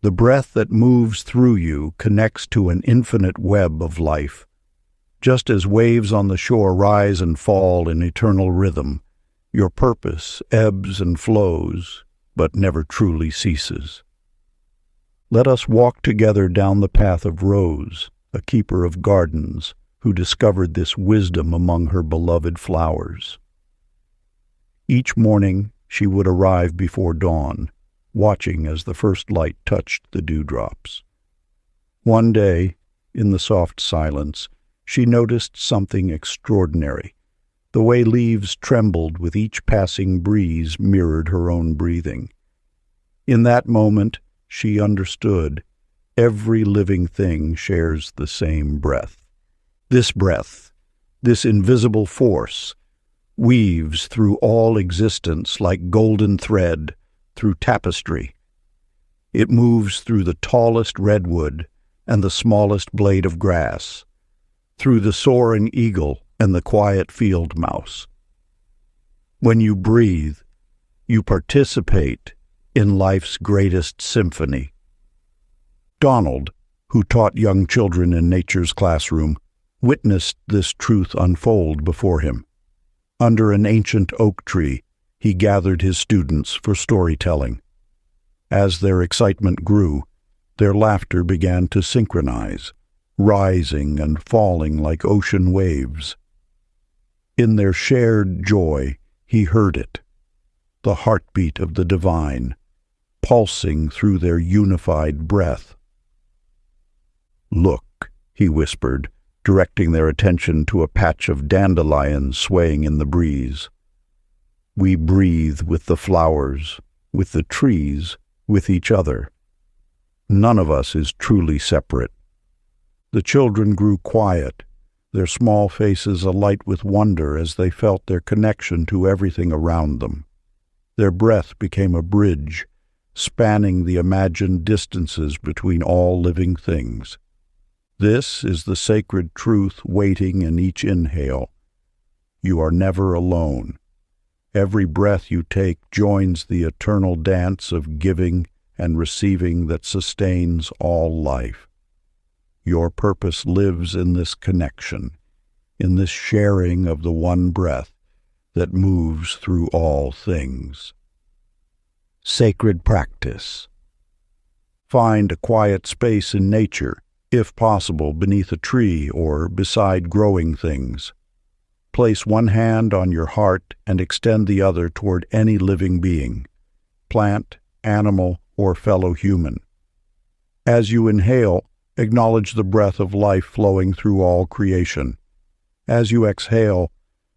[SPEAKER 1] The breath that moves through you connects to an infinite web of life. Just as waves on the shore rise and fall in eternal rhythm, your purpose ebbs and flows, but never truly ceases. Let us walk together down the path of Rose, a keeper of gardens, who discovered this wisdom among her beloved flowers. Each morning she would arrive before dawn, watching as the first light touched the dewdrops. One day, in the soft silence, she noticed something extraordinary. The way leaves trembled with each passing breeze mirrored her own breathing. In that moment, she understood every living thing shares the same breath. This breath, this invisible force, weaves through all existence like golden thread through tapestry. It moves through the tallest redwood and the smallest blade of grass, through the soaring eagle and the quiet field mouse. When you breathe, you participate in life's greatest symphony. Donald, who taught young children in nature's classroom, witnessed this truth unfold before him. Under an ancient oak tree, he gathered his students for storytelling. As their excitement grew, their laughter began to synchronize, rising and falling like ocean waves. In their shared joy, he heard it, the heartbeat of the divine, pulsing through their unified breath. "Look," he whispered, directing their attention to a patch of dandelions swaying in the breeze. "We breathe with the flowers, with the trees, with each other. None of us is truly separate." The children grew quiet, their small faces alight with wonder as they felt their connection to everything around them. Their breath became a bridge, spanning the imagined distances between all living things. This is the sacred truth waiting in each inhale. You are never alone. Every breath you take joins the eternal dance of giving and receiving that sustains all life. Your purpose lives in this connection, in this sharing of the one breath that moves through all things. Sacred practice. Find a quiet space in nature, if possible beneath a tree or beside growing things. Place one hand on your heart and extend the other toward any living being, plant, animal, or fellow human. As you inhale, acknowledge the breath of life flowing through all creation. As you exhale,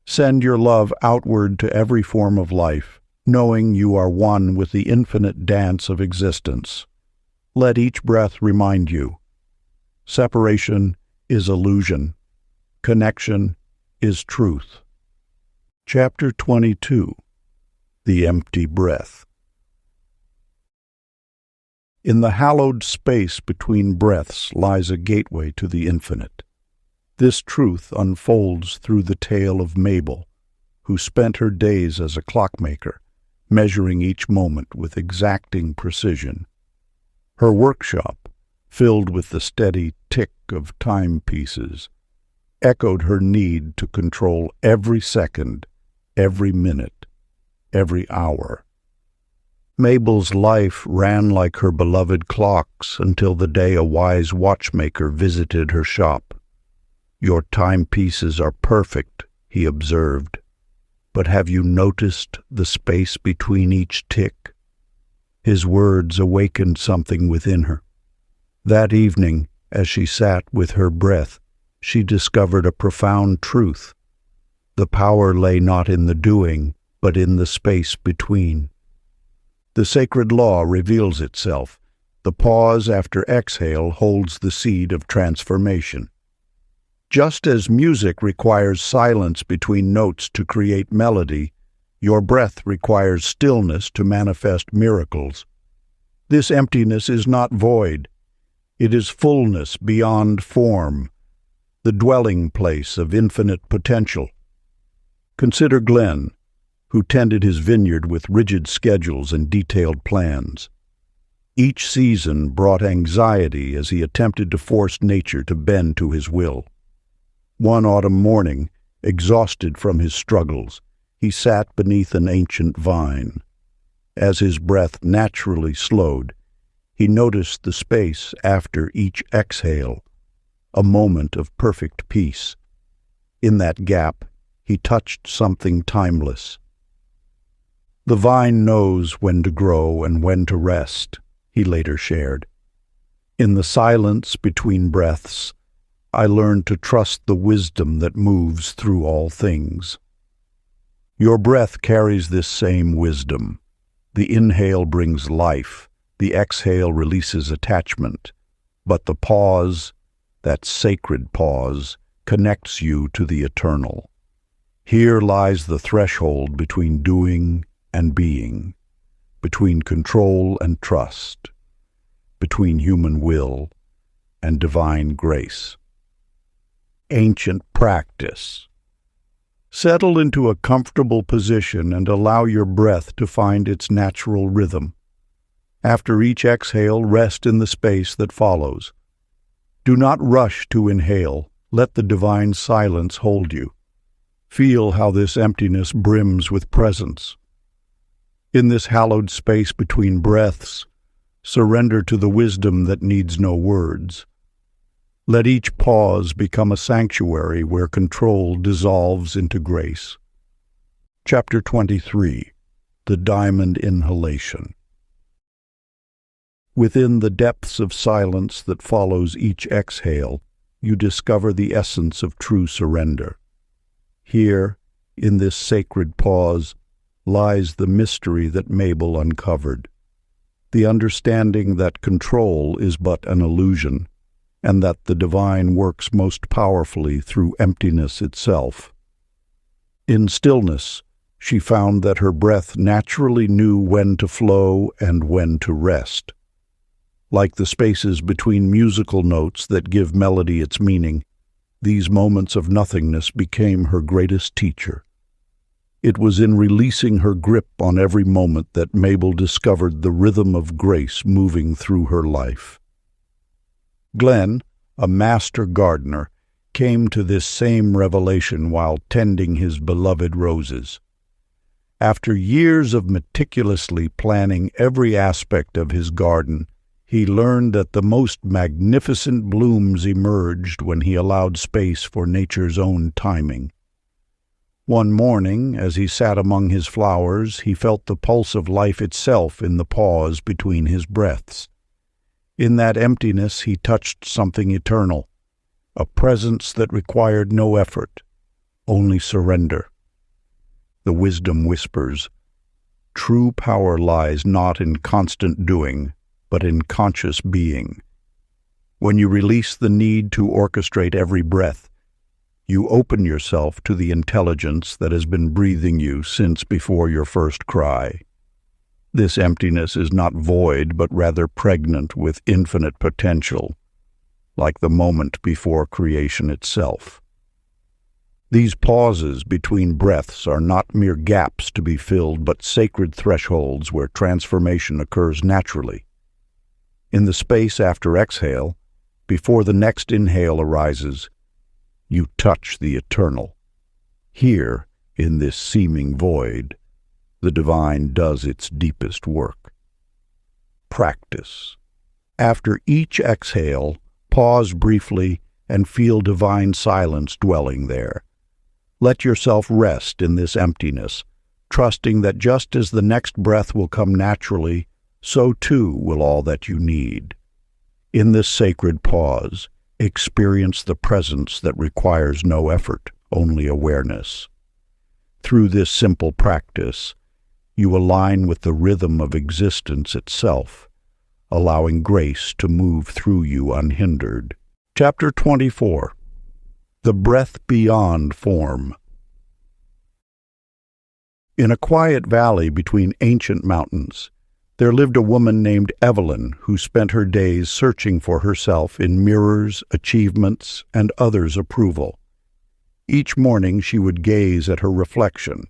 [SPEAKER 1] send your love outward to every form of life, knowing you are one with the infinite dance of existence. Let each breath remind you, separation is illusion. Connection is truth. Chapter 22. The Empty Breath. In the hallowed space between breaths lies a gateway to the infinite. This truth unfolds through the tale of Mabel, who spent her days as a clockmaker, measuring each moment with exacting precision. Her workshop, filled with the steady tick of timepieces, echoed her need to control every second, every minute, every hour. Mabel's life ran like her beloved clocks until the day a wise watchmaker visited her shop. "Your timepieces are perfect," he observed, "but have you noticed the space between each tick?" His words awakened something within her. That evening, as she sat with her breath, she discovered a profound truth. The power lay not in the doing, but in the space between. The sacred law reveals itself. The pause after exhale holds the seed of transformation. Just as music requires silence between notes to create melody, your breath requires stillness to manifest miracles. This emptiness is not void. It is fullness beyond form, the dwelling place of infinite potential. Consider Glenn, who tended his vineyard with rigid schedules and detailed plans. Each season brought anxiety as he attempted to force nature to bend to his will. One autumn morning, exhausted from his struggles, he sat beneath an ancient vine. As his breath naturally slowed, he noticed the space after each exhale, a moment of perfect peace. In that gap, he touched something timeless. "The vine knows when to grow and when to rest," he later shared. "In the silence between breaths, I learned to trust the wisdom that moves through all things." Your breath carries this same wisdom. The inhale brings life, the exhale releases attachment, but the pause, that sacred pause, connects you to the eternal. Here lies the threshold between doing and being, between control and trust, between human will and divine grace. Ancient practice. Settle into a comfortable position and allow your breath to find its natural rhythm. After each exhale, rest in the space that follows. Do not rush to inhale. Let the divine silence hold you. Feel how this emptiness brims with presence. In this hallowed space between breaths, surrender to the wisdom that needs no words. Let each pause become a sanctuary where control dissolves into grace. Chapter 23. The Diamond Inhalation. Within the depths of silence that follows each exhale, you discover the essence of true surrender. Here, in this sacred pause, lies the mystery that Mabel uncovered. The understanding that control is but an illusion, and that the divine works most powerfully through emptiness itself. In stillness, she found that her breath naturally knew when to flow and when to rest. Like the spaces between musical notes that give melody its meaning, these moments of nothingness became her greatest teacher. It was in releasing her grip on every moment that Mabel discovered the rhythm of grace moving through her life. Glenn, a master gardener, came to this same revelation while tending his beloved roses. After years of meticulously planning every aspect of his garden, he learned that the most magnificent blooms emerged when he allowed space for nature's own timing. One morning, as he sat among his flowers, he felt the pulse of life itself in the pause between his breaths. In that emptiness he touched something eternal, a presence that required no effort, only surrender. The wisdom whispers, "True power lies not in constant doing, but in conscious being." When you release the need to orchestrate every breath, you open yourself to the intelligence that has been breathing you since before your first cry. This emptiness is not void, but rather pregnant with infinite potential, like the moment before creation itself. These pauses between breaths are not mere gaps to be filled, but sacred thresholds where transformation occurs naturally. In the space after exhale, before the next inhale arises, you touch the eternal. Here, in this seeming void, the divine does its deepest work. Practice. After each exhale, pause briefly and feel divine silence dwelling there. Let yourself rest in this emptiness, trusting that just as the next breath will come naturally, so too will all that you need. In this sacred pause, experience the presence that requires no effort, only awareness. Through this simple practice, you align with the rhythm of existence itself, allowing grace to move through you unhindered. Chapter 24. The Breath Beyond Form. In a quiet valley between ancient mountains, there lived a woman named Evelyn who spent her days searching for herself in mirrors, achievements, and others' approval. Each morning she would gaze at her reflection,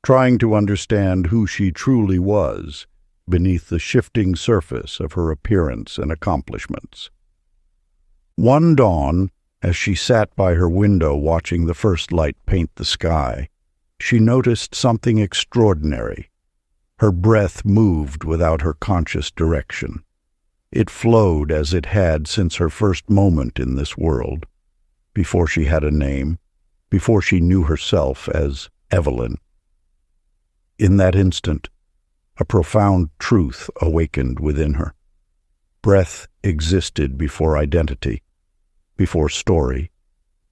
[SPEAKER 1] trying to understand who she truly was beneath the shifting surface of her appearance and accomplishments. One dawn, as she sat by her window watching the first light paint the sky, she noticed something extraordinary. Her breath moved without her conscious direction. It flowed as it had since her first moment in this world, before she had a name, before she knew herself as Evelyn. In that instant, a profound truth awakened within her. Breath existed before identity, before story,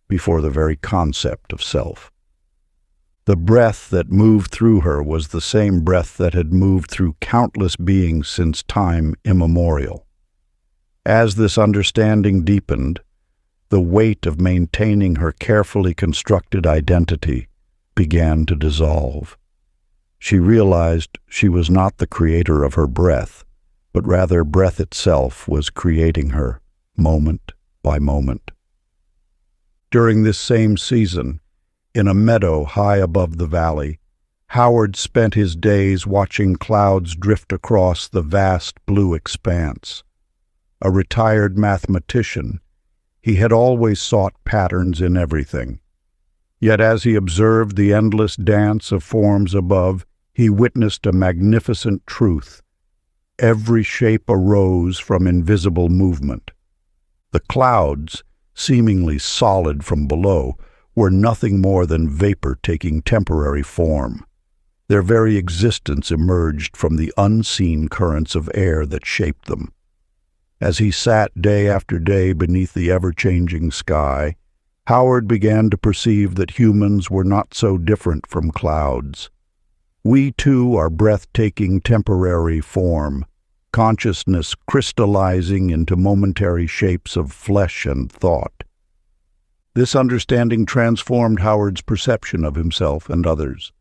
[SPEAKER 1] before the very concept of self. The breath that moved through her was the same breath that had moved through countless beings since time immemorial. As this understanding deepened, the weight of maintaining her carefully constructed identity began to dissolve. She realized she was not the creator of her breath, but rather breath itself was creating her, moment by moment. During this same season, in a meadow high above the valley, Howard spent his days watching clouds drift across the vast blue expanse. A retired mathematician, he had always sought patterns in everything. Yet as he observed the endless dance of forms above, he witnessed a magnificent truth. Every shape arose from invisible movement. The clouds, seemingly solid from below, were nothing more than vapor taking temporary form. Their very existence emerged from the unseen currents of air that shaped them. As he sat day after day beneath the ever-changing sky, Howard began to perceive that humans were not so different from clouds. We too are breathtaking temporary form, consciousness crystallizing into momentary shapes of flesh and thought. This understanding transformed Howard's perception of himself and others.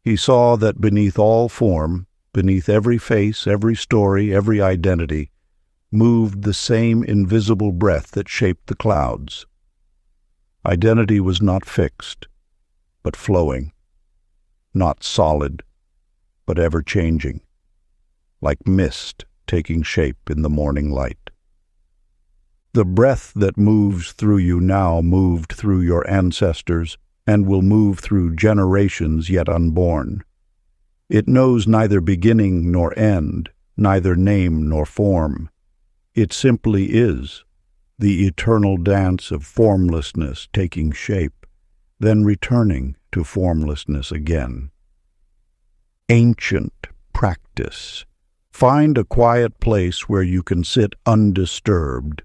[SPEAKER 1] He saw that beneath all form, beneath every face, every story, every identity, moved the same invisible breath that shaped the clouds. Identity was not fixed, but flowing, not solid, but ever-changing, like mist taking shape in the morning light. The breath that moves through you now moved through your ancestors and will move through generations yet unborn. It knows neither beginning nor end, neither name nor form. It simply is, the eternal dance of formlessness taking shape, then returning to formlessness again. Ancient practice. Find a quiet place where you can sit undisturbed.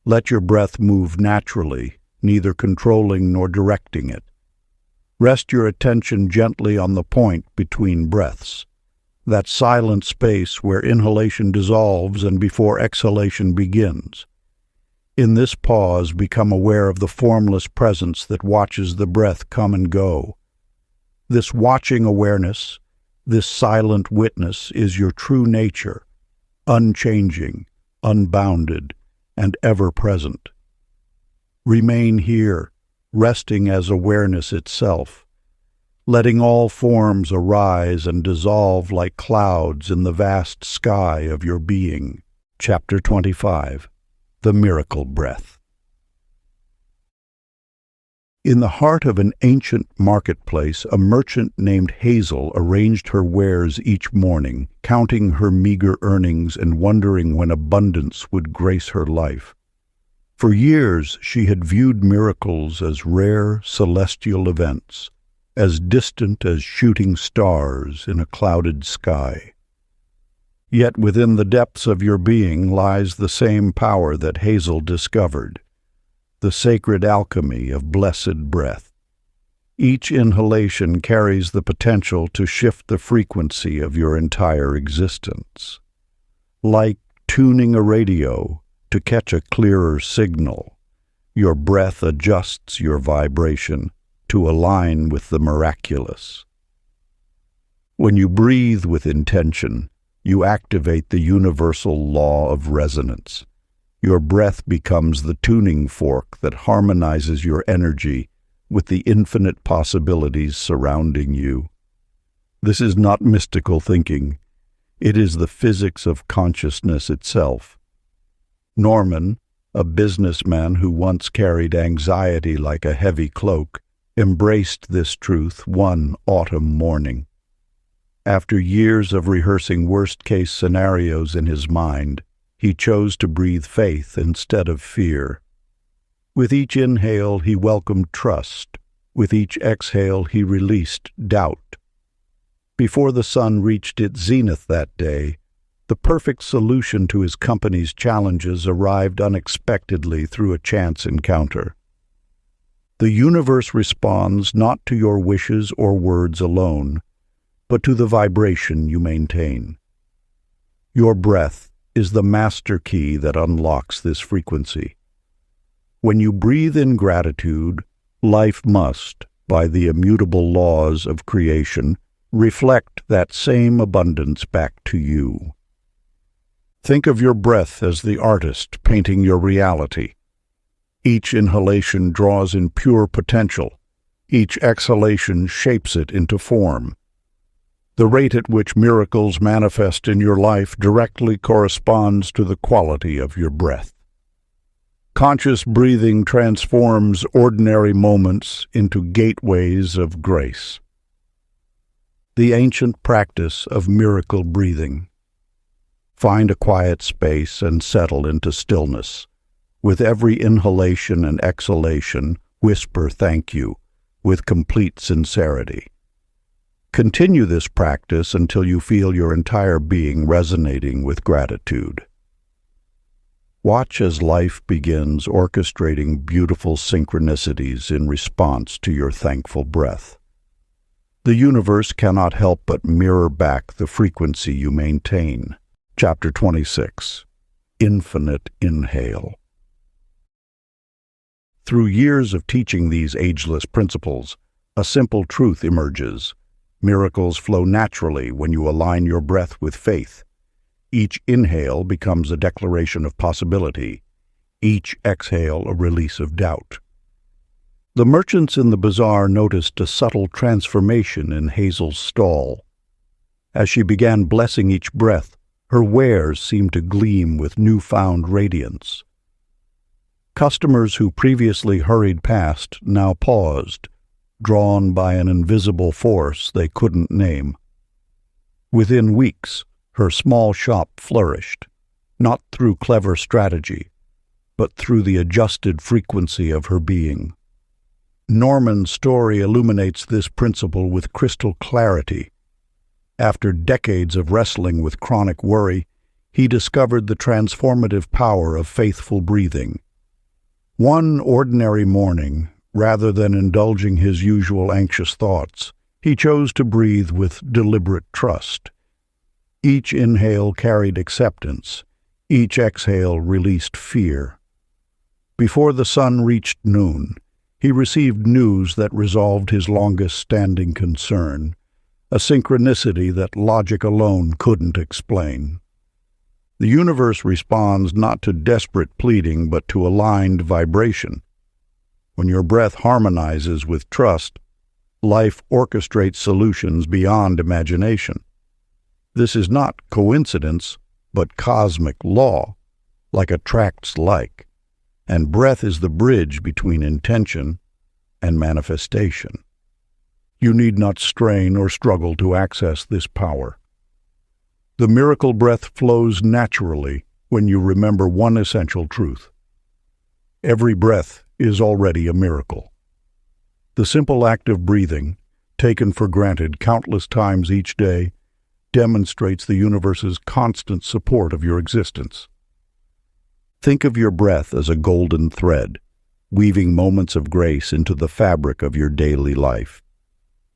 [SPEAKER 1] Let your breath move naturally, neither controlling nor directing it. Rest your attention gently on the point between breaths, that silent space where inhalation dissolves and before exhalation begins. In this pause, become aware of the formless presence that watches the breath come and go. This watching awareness, this silent witness, is your true nature, unchanging, unbounded, and ever-present. Remain here, resting as awareness itself. letting all forms arise and dissolve like clouds in the vast sky of your being. Chapter 25. The Miracle Breath. In the heart of an ancient marketplace, a merchant named Hazel arranged her wares each morning, counting her meager earnings and wondering when abundance would grace her life. For years she had viewed miracles as rare celestial events, as distant as shooting stars in a clouded sky. Yet within the depths of your being lies the same power that Hazel discovered, the sacred alchemy of blessed breath. Each inhalation carries the potential to shift the frequency of your entire existence. Like tuning a radio to catch a clearer signal, your breath adjusts your vibration to align with the miraculous. When you breathe with intention, you activate the universal law of resonance. Your breath becomes the tuning fork that harmonizes your energy with the infinite possibilities surrounding you. This is not mystical thinking. It is the physics of consciousness itself. Norman, a businessman who once carried anxiety like a heavy cloak, embraced this truth one autumn morning. After years of rehearsing worst-case scenarios in his mind, he chose to breathe faith instead of fear. With each inhale, he welcomed trust. With each exhale, he released doubt. Before the sun reached its zenith that day, the perfect solution to his company's challenges arrived unexpectedly through a chance encounter. The universe responds not to your wishes or words alone, but to the vibration you maintain. Your breath is the master key that unlocks this frequency. When you breathe in gratitude, life must, by the immutable laws of creation, reflect that same abundance back to you. Think of your breath as the artist painting your reality. Each inhalation draws in pure potential. Each exhalation shapes it into form. The rate at which miracles manifest in your life directly corresponds to the quality of your breath. Conscious breathing transforms ordinary moments into gateways of grace. The ancient practice of miracle breathing. Find a quiet space and settle into stillness. With every inhalation and exhalation, whisper thank you with complete sincerity. Continue this practice until you feel your entire being resonating with gratitude. Watch as life begins orchestrating beautiful synchronicities in response to your thankful breath. The universe cannot help but mirror back the frequency you maintain. Chapter 26. Infinite Inhale. Through years of teaching these ageless principles, a simple truth emerges. Miracles flow naturally when you align your breath with faith. Each inhale becomes a declaration of possibility. Each exhale a release of doubt. The merchants in the bazaar noticed a subtle transformation in Hazel's stall. As she began blessing each breath, her wares seemed to gleam with newfound radiance. Customers who previously hurried past now paused, drawn by an invisible force they couldn't name. Within weeks, her small shop flourished, not through clever strategy, but through the adjusted frequency of her being. Norman's story illuminates this principle with crystal clarity. After decades of wrestling with chronic worry, he discovered the transformative power of faithful breathing. One ordinary morning, rather than indulging his usual anxious thoughts, he chose to breathe with deliberate trust. Each inhale carried acceptance. Each exhale released fear. Before the sun reached noon, he received news that resolved his longest-standing concern, a synchronicity that logic alone couldn't explain. The universe responds not to desperate pleading but to aligned vibration. When your breath harmonizes with trust, Life orchestrates solutions beyond imagination. This is not coincidence, but cosmic law, like attracts like, and breath is the bridge between intention and manifestation. You need not strain or struggle to access this power. The miracle breath flows naturally when you remember one essential truth. Every breath is already a miracle. The simple act of breathing, taken for granted countless times each day, demonstrates the universe's constant support of your existence. Think of your breath as a golden thread, weaving moments of grace into the fabric of your daily life.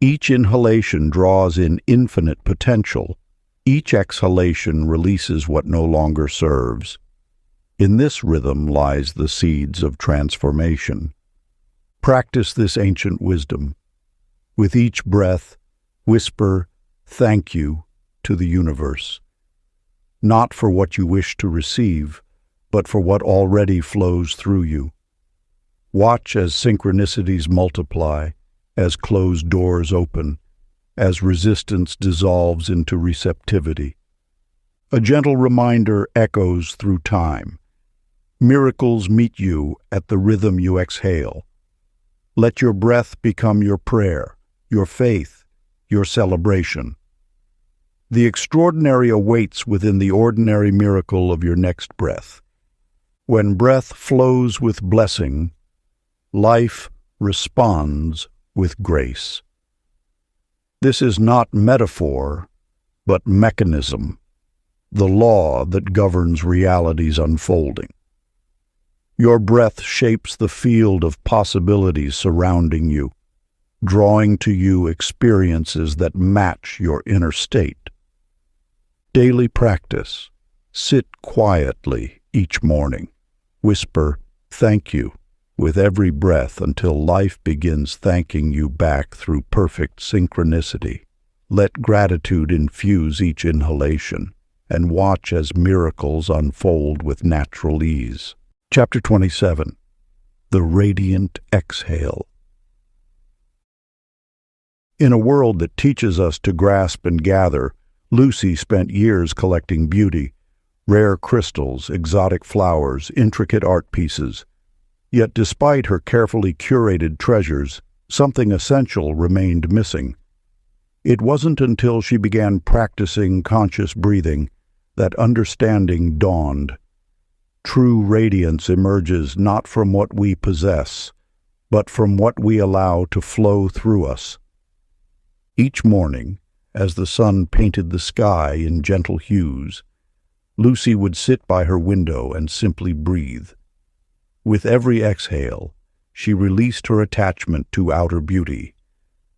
[SPEAKER 1] Each inhalation draws in infinite potential. Each exhalation releases what no longer serves. In this rhythm lies the seeds of transformation. Practice this ancient wisdom. With each breath, whisper, "Thank you," to the universe. Not for what you wish to receive, but for what already flows through you. Watch as synchronicities multiply, as closed doors open, as resistance dissolves into receptivity. A gentle reminder echoes through time. Miracles meet you at the rhythm you exhale. Let your breath become your prayer, your faith, your celebration. The extraordinary awaits within the ordinary miracle of your next breath. When breath flows with blessing, life responds with grace. This is not metaphor, but mechanism, the law that governs reality's unfolding. Your breath shapes the field of possibilities surrounding you, drawing to you experiences that match your inner state. Daily practice. Sit quietly each morning. Whisper, "Thank you," with every breath until life begins thanking you back through perfect synchronicity. Let gratitude infuse each inhalation, and watch as miracles unfold with natural ease. Chapter 27. The Radiant Exhale. In a world that teaches us to grasp and gather, Lucy spent years collecting beauty, rare crystals, exotic flowers, intricate art pieces. Yet despite her carefully curated treasures, something essential remained missing. It wasn't until she began practicing conscious breathing that understanding dawned. True radiance emerges not from what we possess, but from what we allow to flow through us. Each morning, as the sun painted the sky in gentle hues, Lucy would sit by her window and simply breathe. With every exhale, she released her attachment to outer beauty,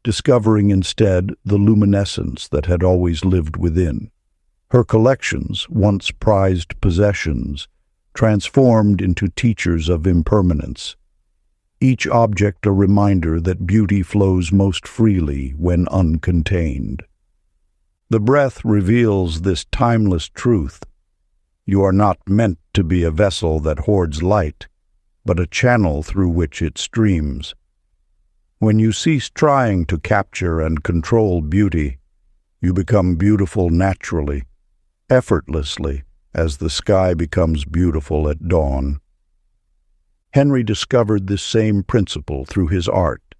[SPEAKER 1] discovering instead the luminescence that had always lived within. Her collections, once prized possessions, transformed into teachers of impermanence. Each object a reminder that beauty flows most freely when uncontained. The breath reveals this timeless truth. You are not meant to be a vessel that hoards light, but a channel through which it streams. When you cease trying to capture and control beauty, you become beautiful naturally, effortlessly, as the sky becomes beautiful at dawn. Henry discovered this same principle through his art.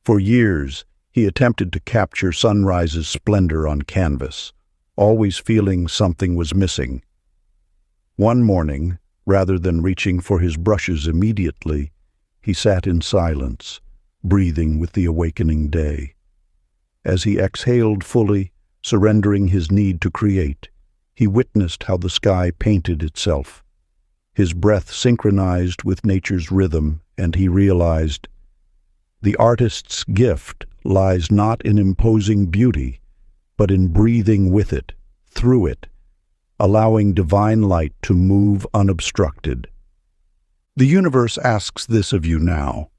[SPEAKER 1] For years, he attempted to capture sunrise's splendor on canvas, always feeling something was missing. One morning, rather than reaching for his brushes immediately, he sat in silence, breathing with the awakening day. As he exhaled fully, surrendering his need to create, he witnessed how the sky painted itself. His breath synchronized with nature's rhythm, and he realized, the artist's gift lies not in imposing beauty, but in breathing with it, through it, allowing divine light to move unobstructed. The universe asks this of you now.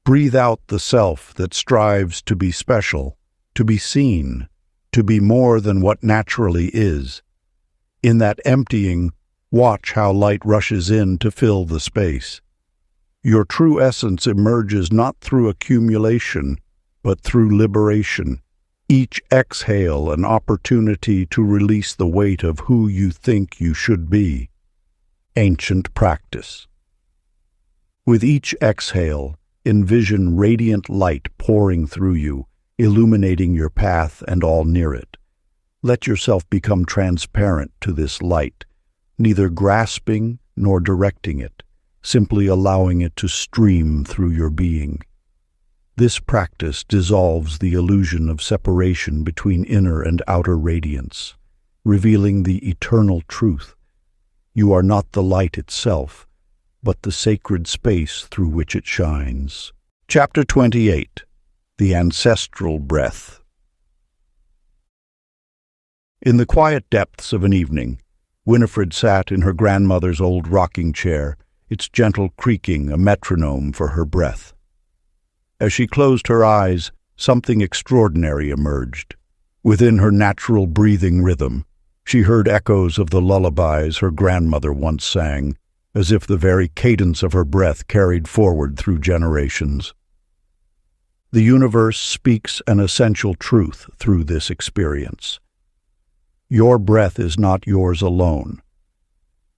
[SPEAKER 1] Breathe out the self that strives to be special, to be seen, to be more than what naturally is. In that emptying, watch how light rushes in to fill the space. Your true essence emerges not through accumulation, but through liberation. Each exhale an opportunity to release the weight of who you think you should be. Ancient practice. With each exhale, envision radiant light pouring through you, illuminating your path and all near it. Let yourself become transparent to this light, neither grasping nor directing it, simply allowing it to stream through your being. This practice dissolves the illusion of separation between inner and outer radiance, revealing the eternal truth. You are not the light itself, but the sacred space through which it shines. Chapter 28. The Ancestral Breath. In the quiet depths of an evening, Winifred sat in her grandmother's old rocking chair, its gentle creaking a metronome for her breath. As she closed her eyes, something extraordinary emerged. Within her natural breathing rhythm, she heard echoes of the lullabies her grandmother once sang, as if the very cadence of her breath carried forward through generations. The universe speaks an essential truth through this experience. Your breath is not yours alone.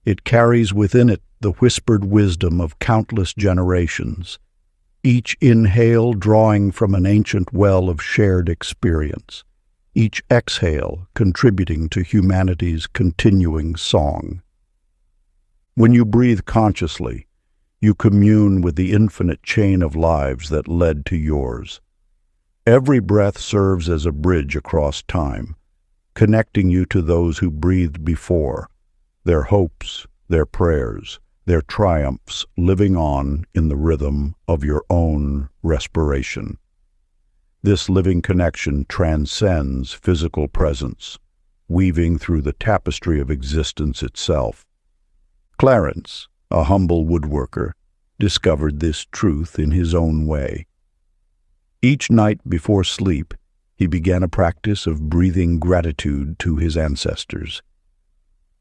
[SPEAKER 1] It carries within it the whispered wisdom of countless generations, each inhale drawing from an ancient well of shared experience, each exhale contributing to humanity's continuing song. When you breathe consciously, you commune with the infinite chain of lives that led to yours. Every breath serves as a bridge across time, connecting you to those who breathed before, their hopes, their prayers, their triumphs living on in the rhythm of your own respiration. This living connection transcends physical presence, weaving through the tapestry of existence itself. Clarence, a humble woodworker, discovered this truth in his own way. Each night before sleep, he began a practice of breathing gratitude to his ancestors.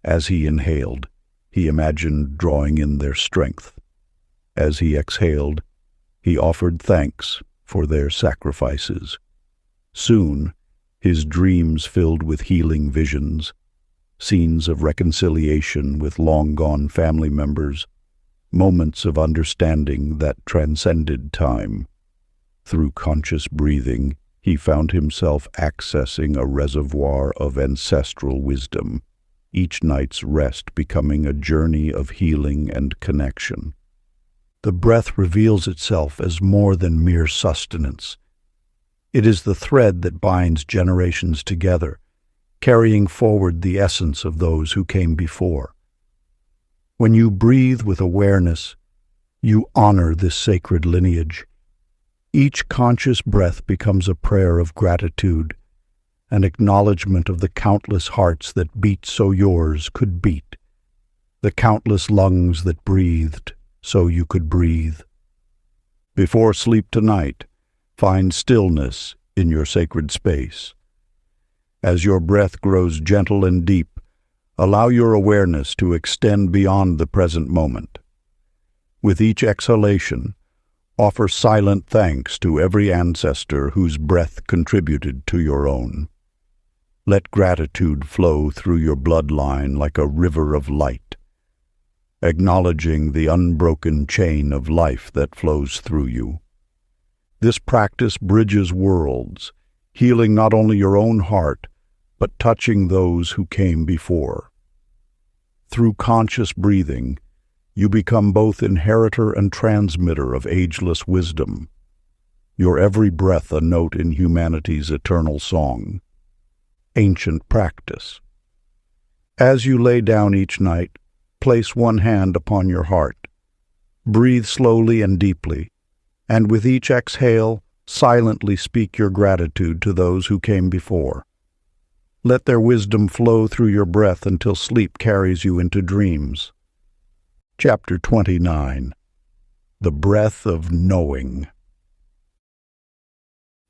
[SPEAKER 1] As he inhaled, he imagined drawing in their strength. As he exhaled, he offered thanks for their sacrifices. Soon, his dreams filled with healing visions, scenes of reconciliation with long-gone family members, moments of understanding that transcended time. Through conscious breathing, he found himself accessing a reservoir of ancestral wisdom, each night's rest becoming a journey of healing and connection. The breath reveals itself as more than mere sustenance. It is the thread that binds generations together, carrying forward the essence of those who came before. When you breathe with awareness, you honor this sacred lineage. Each conscious breath becomes a prayer of gratitude, an acknowledgement of the countless hearts that beat so yours could beat, the countless lungs that breathed so you could breathe. Before sleep tonight, find stillness in your sacred space. As your breath grows gentle and deep, allow your awareness to extend beyond the present moment. With each exhalation, offer silent thanks to every ancestor whose breath contributed to your own. Let gratitude flow through your bloodline like a river of light, acknowledging the unbroken chain of life that flows through you. This practice bridges worlds, healing not only your own heart, but touching those who came before. Through conscious breathing, you become both inheritor and transmitter of ageless wisdom, your every breath a note in humanity's eternal song. Ancient practice. As you lay down each night, place one hand upon your heart. Breathe slowly and deeply, and with each exhale, silently speak your gratitude to those who came before. Let their wisdom flow through your breath until sleep carries you into dreams. Chapter 29. The Breath of Knowing.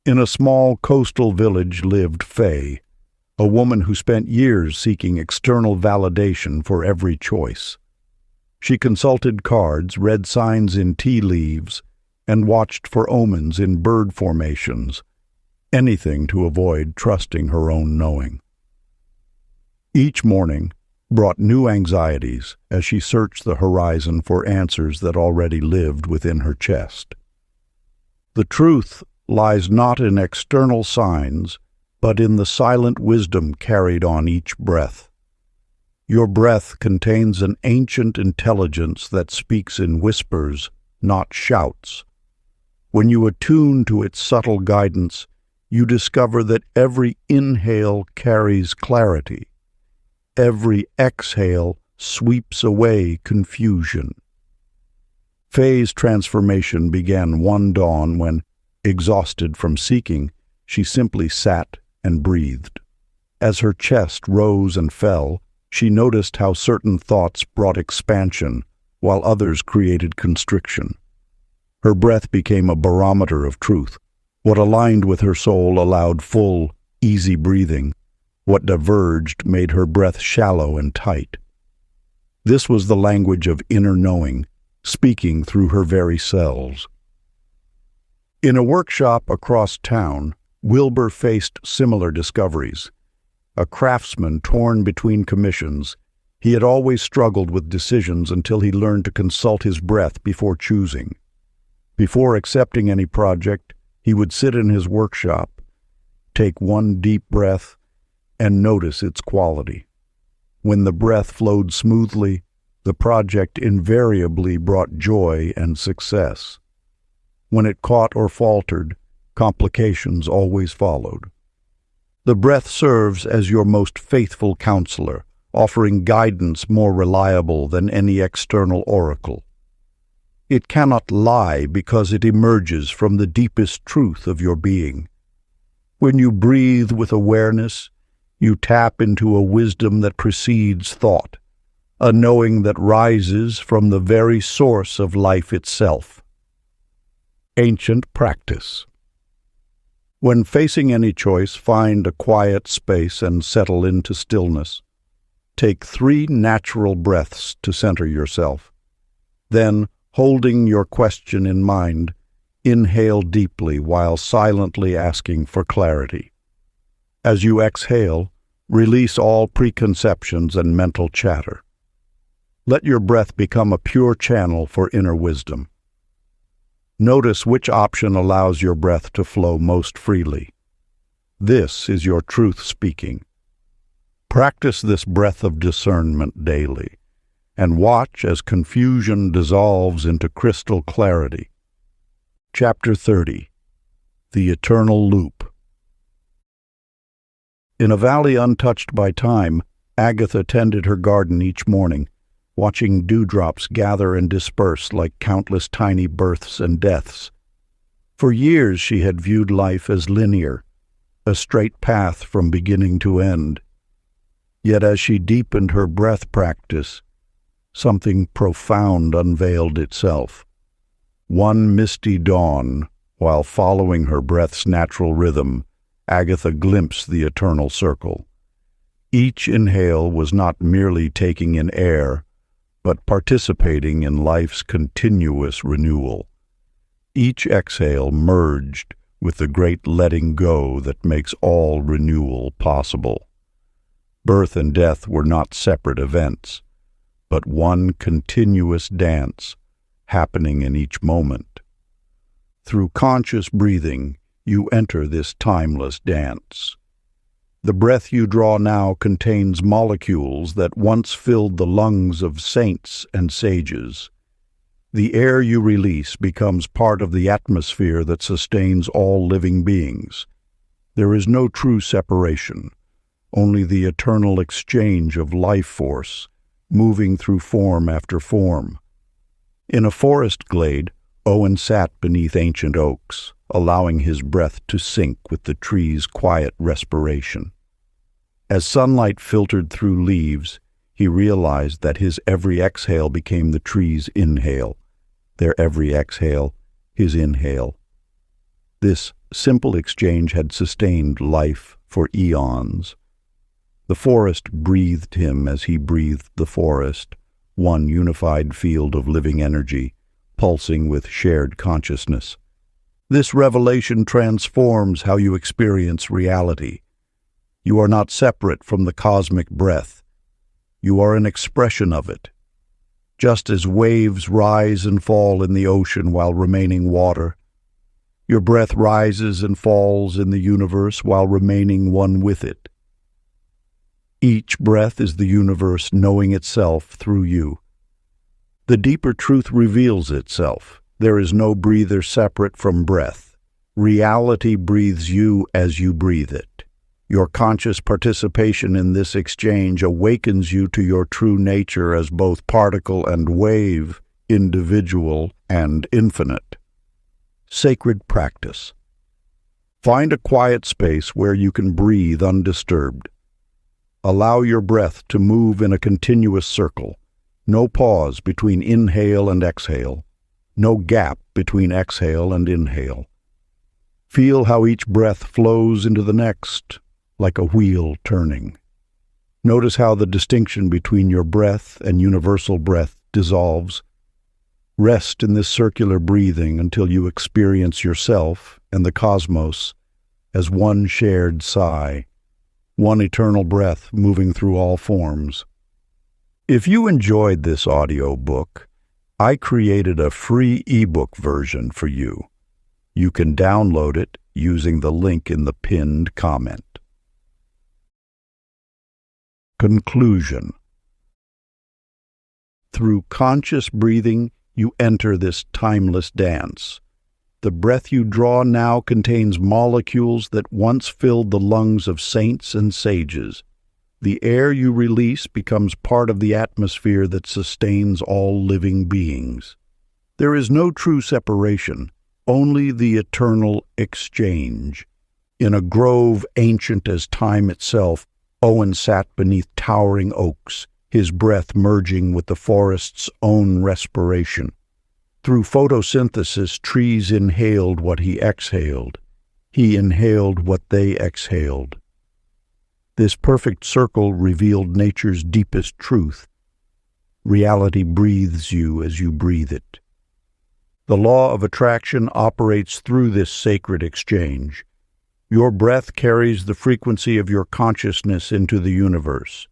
[SPEAKER 1] In a small coastal village lived Faye, a woman who spent years seeking external validation for every choice. She consulted cards, read signs in tea leaves, and watched for omens in bird formations, anything to avoid trusting her own knowing. Each morning brought new anxieties as she searched the horizon for answers that already lived within her chest. The truth lies not in external signs, but in the silent wisdom carried on each breath. Your breath contains an ancient intelligence that speaks in whispers, not shouts. When you attune to its subtle guidance, you discover that every inhale carries clarity. Every exhale sweeps away confusion. Faye's transformation began one dawn when, exhausted from seeking, she simply sat and breathed. As her chest rose and fell, she noticed how certain thoughts brought expansion, while others created constriction. Her breath became a barometer of truth. What aligned with her soul allowed full, easy breathing. What diverged made her breath shallow and tight. This was the language of inner knowing, speaking through her very cells. In a workshop across town, Wilbur faced similar discoveries. A craftsman torn between commissions, he had always struggled with decisions until he learned to consult his breath before choosing. Before accepting any project, he would sit in his workshop, take one deep breath, and notice its quality. When the breath flowed smoothly, the project invariably brought joy and success. When it caught or faltered, complications always followed. The breath serves as your most faithful counselor, offering guidance more reliable than any external oracle. It cannot lie because it emerges from the deepest truth of your being. When you breathe with awareness, you tap into a wisdom that precedes thought, a knowing that rises from the very source of life itself. Ancient practice. When facing any choice, find a quiet space and settle into stillness. Take 3 natural breaths to center yourself. Then, holding your question in mind, inhale deeply while silently asking for clarity. As you exhale, release all preconceptions and mental chatter. Let your breath become a pure channel for inner wisdom. Notice which option allows your breath to flow most freely. This is your truth speaking. Practice this breath of discernment daily, and watch as confusion dissolves into crystal clarity. Chapter 30. The Eternal Loop. In a valley untouched by time, Agatha tended her garden each morning, watching dewdrops gather and disperse like countless tiny births and deaths. For years she had viewed life as linear, a straight path from beginning to end. Yet as she deepened her breath practice, something profound unveiled itself. One misty dawn, while following her breath's natural rhythm, Agatha glimpsed the eternal circle. Each inhale was not merely taking in air, but participating in life's continuous renewal. Each exhale merged with the great letting go that makes all renewal possible. Birth and death were not separate events, but one continuous dance happening in each moment. Through conscious breathing, you enter this timeless dance. The breath you draw now contains molecules that once filled the lungs of saints and sages. The air you release becomes part of the atmosphere that sustains all living beings. There is no true separation, only the eternal exchange of life force, moving through form after form. In a forest glade, Owen sat beneath ancient oaks, allowing his breath to sync with the tree's quiet respiration. As sunlight filtered through leaves, he realized that his every exhale became the tree's inhale, their every exhale his inhale. This simple exchange had sustained life for eons. The forest breathed him as he breathed the forest, one unified field of living energy, pulsing with shared consciousness. This revelation transforms how you experience reality. You are not separate from the cosmic breath. You are an expression of it. Just as waves rise and fall in the ocean while remaining water, your breath rises and falls in the universe while remaining one with it. Each breath is the universe knowing itself through you. The deeper truth reveals itself. There is no breather separate from breath. Reality breathes you as you breathe it. Your conscious participation in this exchange awakens you to your true nature as both particle and wave, individual and infinite. Sacred practice. Find a quiet space where you can breathe undisturbed. Allow your breath to move in a continuous circle. No pause between inhale and exhale. No gap between exhale and inhale. Feel how each breath flows into the next, like a wheel turning. Notice how the distinction between your breath and universal breath dissolves. Rest in this circular breathing until you experience yourself and the cosmos as one shared sigh, one eternal breath moving through all forms. If you enjoyed this audiobook, I created a free ebook version for you. You can download it using the link in the pinned comment. Conclusion. Through conscious breathing, you enter this timeless dance. The breath you draw now contains molecules that once filled the lungs of saints and sages. The air you release becomes part of the atmosphere that sustains all living beings. There is no true separation, only the eternal exchange. In a grove ancient as time itself, Owen sat beneath towering oaks, his breath merging with the forest's own respiration. Through photosynthesis, trees inhaled what he exhaled. He inhaled what they exhaled. This perfect circle revealed nature's deepest truth. Reality breathes you as you breathe it. The law of attraction operates through this sacred exchange. Your breath carries the frequency of your consciousness into the universe,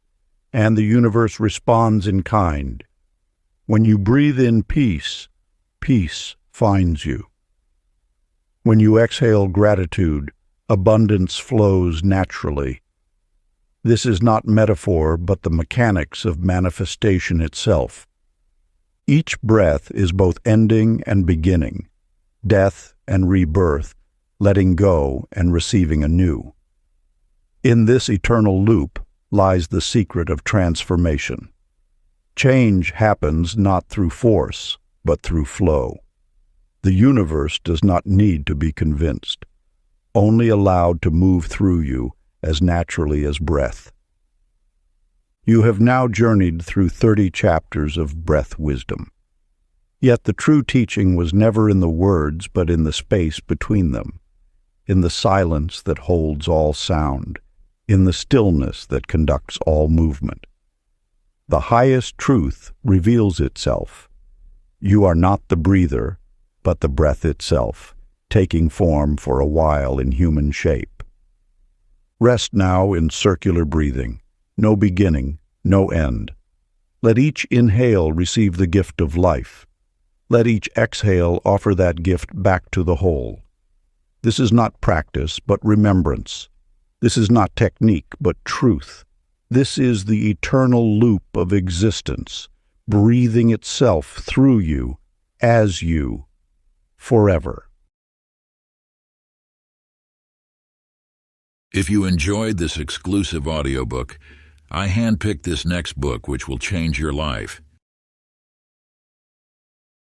[SPEAKER 1] and the universe responds in kind. When you breathe in peace, peace finds you. When you exhale gratitude, abundance flows naturally. This is not metaphor, but the mechanics of manifestation itself. Each breath is both ending and beginning, death and rebirth, letting go and receiving anew. In this eternal loop lies the secret of transformation. Change happens not through force, but through flow. The universe does not need to be convinced, only allowed to move through you as naturally as breath. You have now journeyed through 30 chapters of breath wisdom. Yet the true teaching was never in the words, but in the space between them, in the silence that holds all sound, in the stillness that conducts all movement. The highest truth reveals itself. You are not the breather, but the breath itself, taking form for a while in human shape. Rest now in circular breathing, no beginning, no end. Let each inhale receive the gift of life. Let each exhale offer that gift back to the whole. This is not practice, but remembrance. This is not technique, but truth. This is the eternal loop of existence, breathing itself through you, as you, forever.
[SPEAKER 2] If you enjoyed this exclusive audiobook, I handpicked this next book which will change your life.